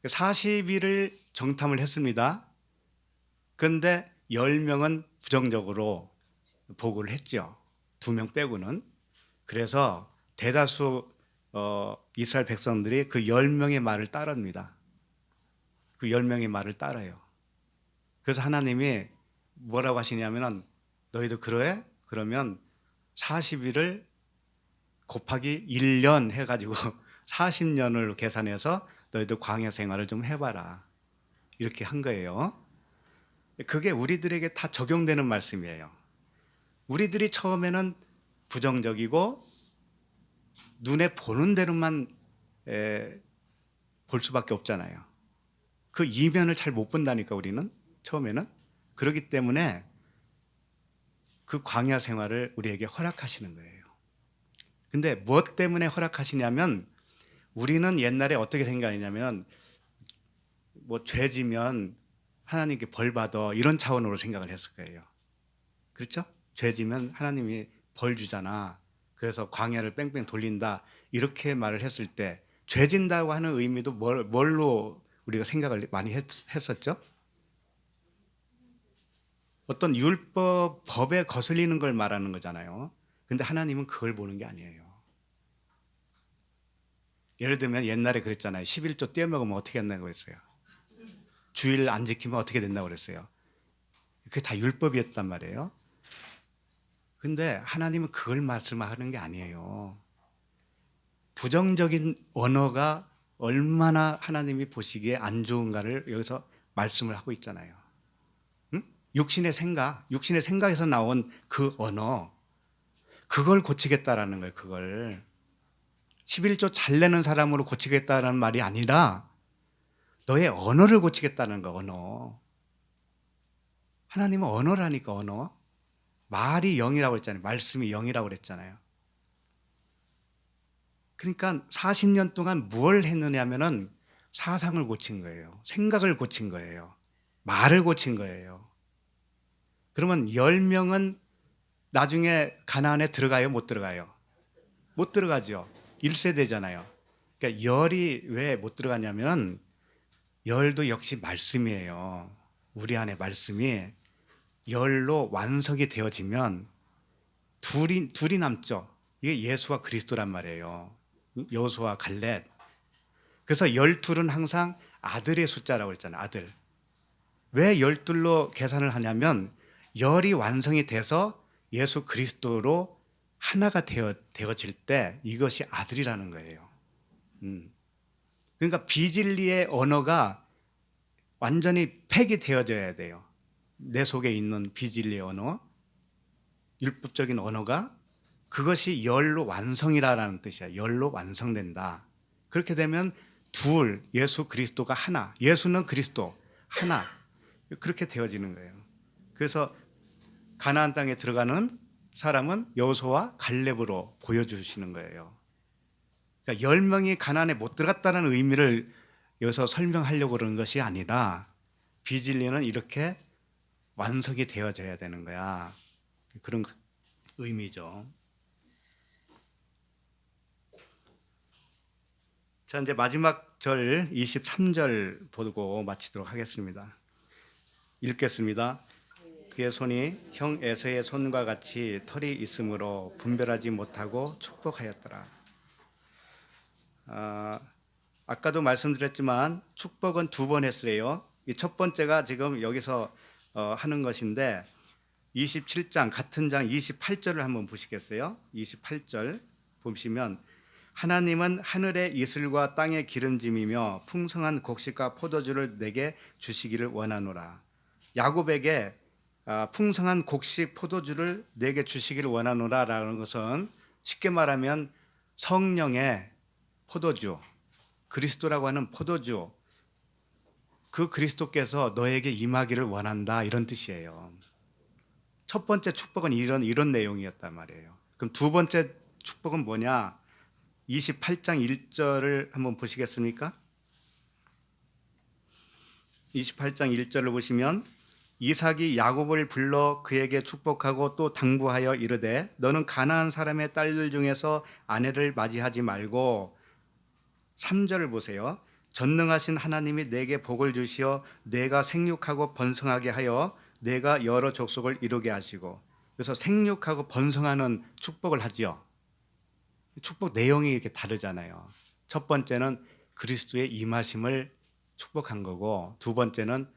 40일을 정탐을 했습니다. 그런데 10명은 부정적으로 보고를 했죠. 2명 빼고는. 그래서 대다수 이스라엘 백성들이 그 10명의 말을 따릅니다. 그 10명의 말을 따라요. 그래서 하나님이 뭐라고 하시냐면 너희도 그래? 그러면 40일을 곱하기 1년 해가지고 40년을 계산해서 너희도 광야 생활을 좀 해봐라. 이렇게 한 거예요. 그게 우리들에게 다 적용되는 말씀이에요. 우리들이 처음에는 부정적이고 눈에 보는 대로만 볼 수밖에 없잖아요. 그 이면을 잘 못 본다니까 우리는 처음에는. 그렇기 때문에 그 광야 생활을 우리에게 허락하시는 거예요. 근데 무엇 때문에 허락하시냐면 우리는 옛날에 어떻게 생각했냐면 뭐 죄지면 하나님께 벌 받아 이런 차원으로 생각을 했을 거예요. 그렇죠? 죄지면 하나님이 벌 주잖아. 그래서 광야를 뺑뺑 돌린다. 이렇게 말을 했을 때 죄진다고 하는 의미도 뭘로 우리가 생각을 많이 했었죠? 어떤 율법, 법에 거슬리는 걸 말하는 거잖아요. 근데 하나님은 그걸 보는 게 아니에요. 예를 들면 옛날에 그랬잖아요. 11조 떼어먹으면 어떻게 한다고 그랬어요? 주일 안 지키면 어떻게 된다고 그랬어요? 그게 다 율법이었단 말이에요. 근데 하나님은 그걸 말씀하는 게 아니에요. 부정적인 언어가 얼마나 하나님이 보시기에 안 좋은가를 여기서 말씀을 하고 있잖아요. 응? 육신의 생각에서 나온 그 언어, 그걸 고치겠다라는 거예요. 그걸 11조 잘 내는 사람으로 고치겠다는 말이 아니라 너의 언어를 고치겠다는 거. 언어. 하나님은 언어라니까. 언어. 말이 영이라고 그랬잖아요. 말씀이 영이라고 그랬잖아요. 그러니까 40년 동안 무엇을 했느냐면은 사상을 고친 거예요. 생각을 고친 거예요. 말을 고친 거예요. 그러면 10명은 나중에 가나안에 들어가요? 못 들어가요? 못 들어가죠. 1세대잖아요. 그러니까 열이 왜 못 들어가냐면 열도 역시 말씀이에요. 우리 안에 말씀이 열로 완성이 되어지면 둘이 남죠. 이게 예수와 그리스도란 말이에요. 여호수아 갈렙. 그래서 12은 항상 아들의 숫자라고 그랬잖아요. 아들. 왜 12로 계산을 하냐면 열이 완성이 돼서 예수 그리스도로 하나가 되어질 때 이것이 아들이라는 거예요. 그러니까 비진리의 언어가 완전히 폐기되어져야 돼요. 내 속에 있는 비진리의 언어, 율법적인 언어가 그것이 열로 완성이라는 뜻이야. 열로 완성된다. 그렇게 되면 둘, 예수 그리스도가 하나, 예수는 그리스도 하나, 그렇게 되어지는 거예요. 그래서 가나안 땅에 들어가는 사람은 여호수아와 갈렙으로 보여주시는 거예요. 그러니까 10명이 가나안에 못 들어갔다는 의미를 여기서 설명하려고 그러는 것이 아니라 비진리는 이렇게 완성이 되어져야 되는 거야. 그런 의미죠. 자, 이제 마지막 절 23절 보고 마치도록 하겠습니다. 읽겠습니다. 그의 손이 형 에서의 손과 같이 털이 있으므로 분별하지 못하고 축복하였더라. 아까도 말씀드렸지만 축복은 2번 했어요. 이 첫 번째가 지금 여기서 하는 것인데 27장 같은 장 28절을 한번 보시겠어요? 28절 보시면 하나님은 하늘의 이슬과 땅의 기름짐이며 풍성한 곡식과 포도주를 내게 주시기를 원하노라. 야곱에게 풍성한 곡식 포도주를 내게 주시기를 원하노라라는 것은 쉽게 말하면 성령의 포도주, 그리스도라고 하는 포도주, 그 그리스도께서 너에게 임하기를 원한다, 이런 뜻이에요. 첫 번째 축복은 이런 내용이었단 말이에요. 그럼 두 번째 축복은 뭐냐? 28장 1절을 한번 보시겠습니까? 28장 1절을 보시면 이삭이 야곱을 불러 그에게 축복하고 또 당부하여 이르되 너는 가나안 사람의 딸들 중에서 아내를 맞이하지 말고 3절을 보세요. 전능하신 하나님이 내게 복을 주시어 내가 생육하고 번성하게 하여 내가 여러 족속을 이루게 하시고, 그래서 생육하고 번성하는 축복을 하지요. 축복 내용이 이렇게 다르잖아요. 첫 번째는 그리스도의 임하심을 축복한 거고, 두 번째는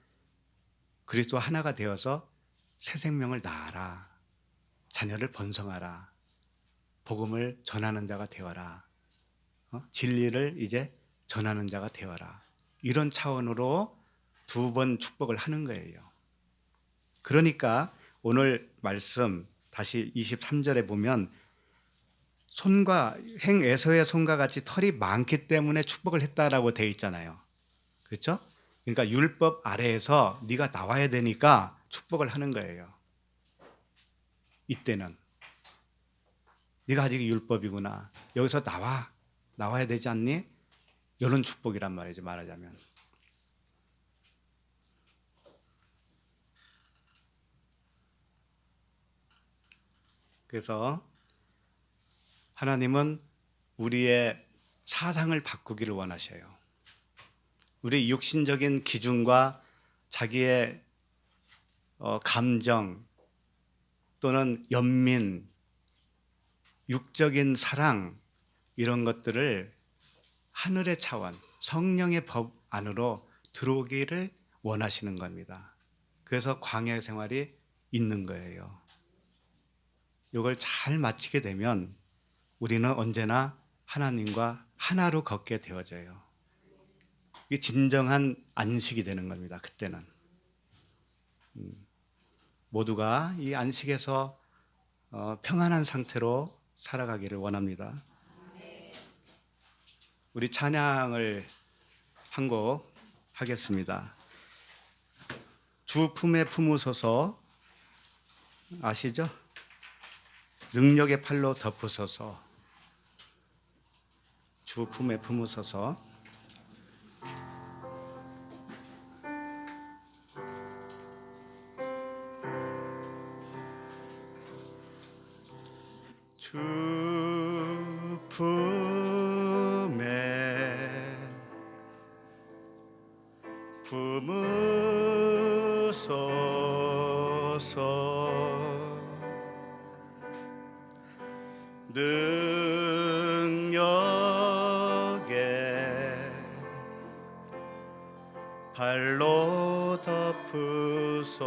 그리스도 하나가 되어서 새 생명을 낳아라, 자녀를 번성하라, 복음을 전하는 자가 되어라, 진리를 이제 전하는 자가 되어라, 이런 차원으로 2번 축복을 하는 거예요. 그러니까 오늘 말씀 다시 23절에 보면 손과 행 에서의 손과 같이 털이 많기 때문에 축복을 했다라고 되어 있잖아요. 그렇죠? 그러니까 율법 아래에서 네가 나와야 되니까 축복을 하는 거예요. 이때는 네가 아직 율법이구나, 여기서 나와야 되지 않니? 이런 축복이란 말이죠, 말하자면. 그래서 하나님은 우리의 사상을 바꾸기를 원하셔요. 우리 육신적인 기준과 자기의 감정 또는 연민, 육적인 사랑, 이런 것들을 하늘의 차원, 성령의 법 안으로 들어오기를 원하시는 겁니다. 그래서 광야 생활이 있는 거예요. 이걸 잘 마치게 되면 우리는 언제나 하나님과 하나로 걷게 되어져요. 이게 진정한 안식이 되는 겁니다. 그때는 모두가 이 안식에서 평안한 상태로 살아가기를 원합니다. 우리 찬양을 한 곡 하겠습니다. 주 품에 품으소서, 아시죠? 능력의 팔로 덮으소서. 주 품에 품으소서. 주 품에 품으소서. 능력의 발로 덮으소서.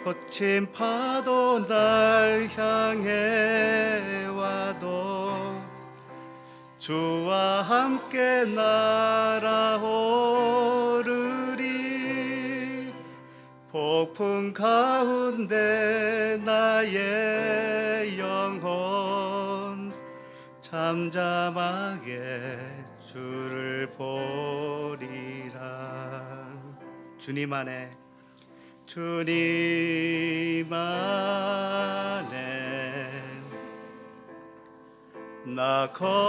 거친 파도 날 향해 와도 주와 함께 날아오르리. 폭풍 가운데 나의 영혼 잠잠하게 주를 보리라. 주님 안에 나 거하리.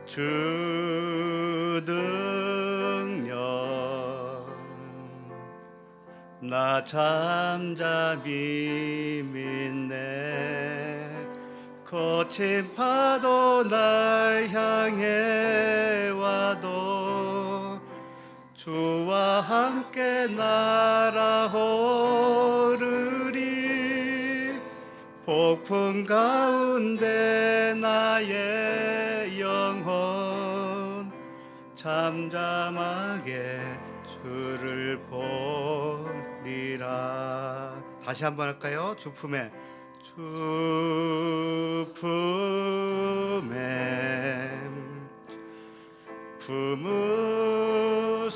주 능력 나 잠잠히 믿네. 거친 파도 날 향해 와도 주와 함께 날아오르리. 폭풍 가운데 나의 영혼 잠잠하게 주를 보리라. 다시 한번 할까요? 주 품에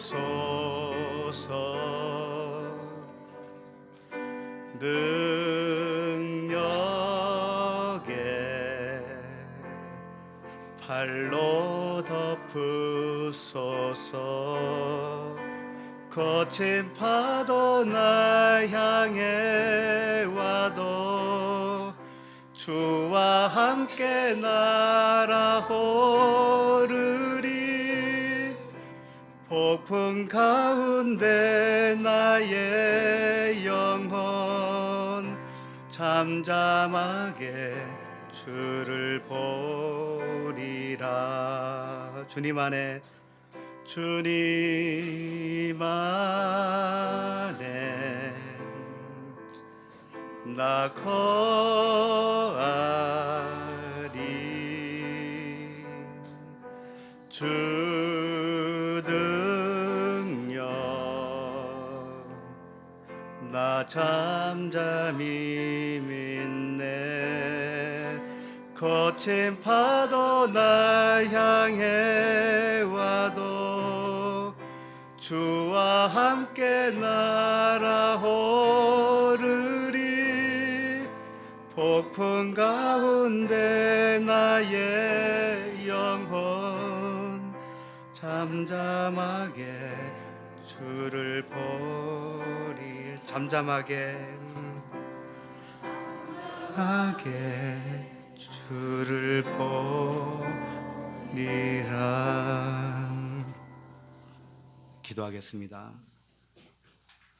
품으소서. 능력에 발로 덮으소서. 거친 파도 날 향해 와도 주와 함께 날아오르리. 폭풍 가운데 나의 영혼 잠잠하게 주를 보리라. 주님 안에 나 거하리. 주 능력 나 잠잠히 믿네. 거친 파도 날 향해 와도 주와 함께 날아오르리. 폭풍 가운데 나의 영혼 잠잠하게 주를 보리. 잠잠하게 주를 보리라. 기도하겠습니다.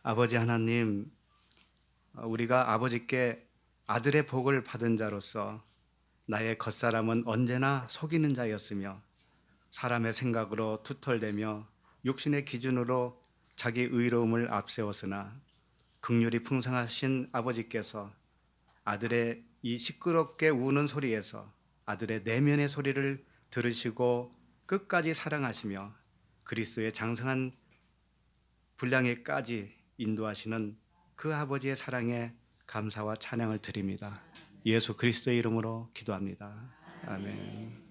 아버지 하나님, 우리가 아버지께 아들의 복을 받은 자로서 나의 겉사람은 언제나 속이는 자였으며 사람의 생각으로 투털대며 육신의 기준으로 자기 의로움을 앞세웠으나 긍휼이 풍성하신 아버지께서 아들의 이 시끄럽게 우는 소리에서 아들의 내면의 소리를 들으시고 끝까지 사랑하시며 그리스도의 장성한 분량에까지 인도하시는 그 아버지의 사랑에 감사와 찬양을 드립니다. 예수 그리스도의 이름으로 기도합니다. 아멘.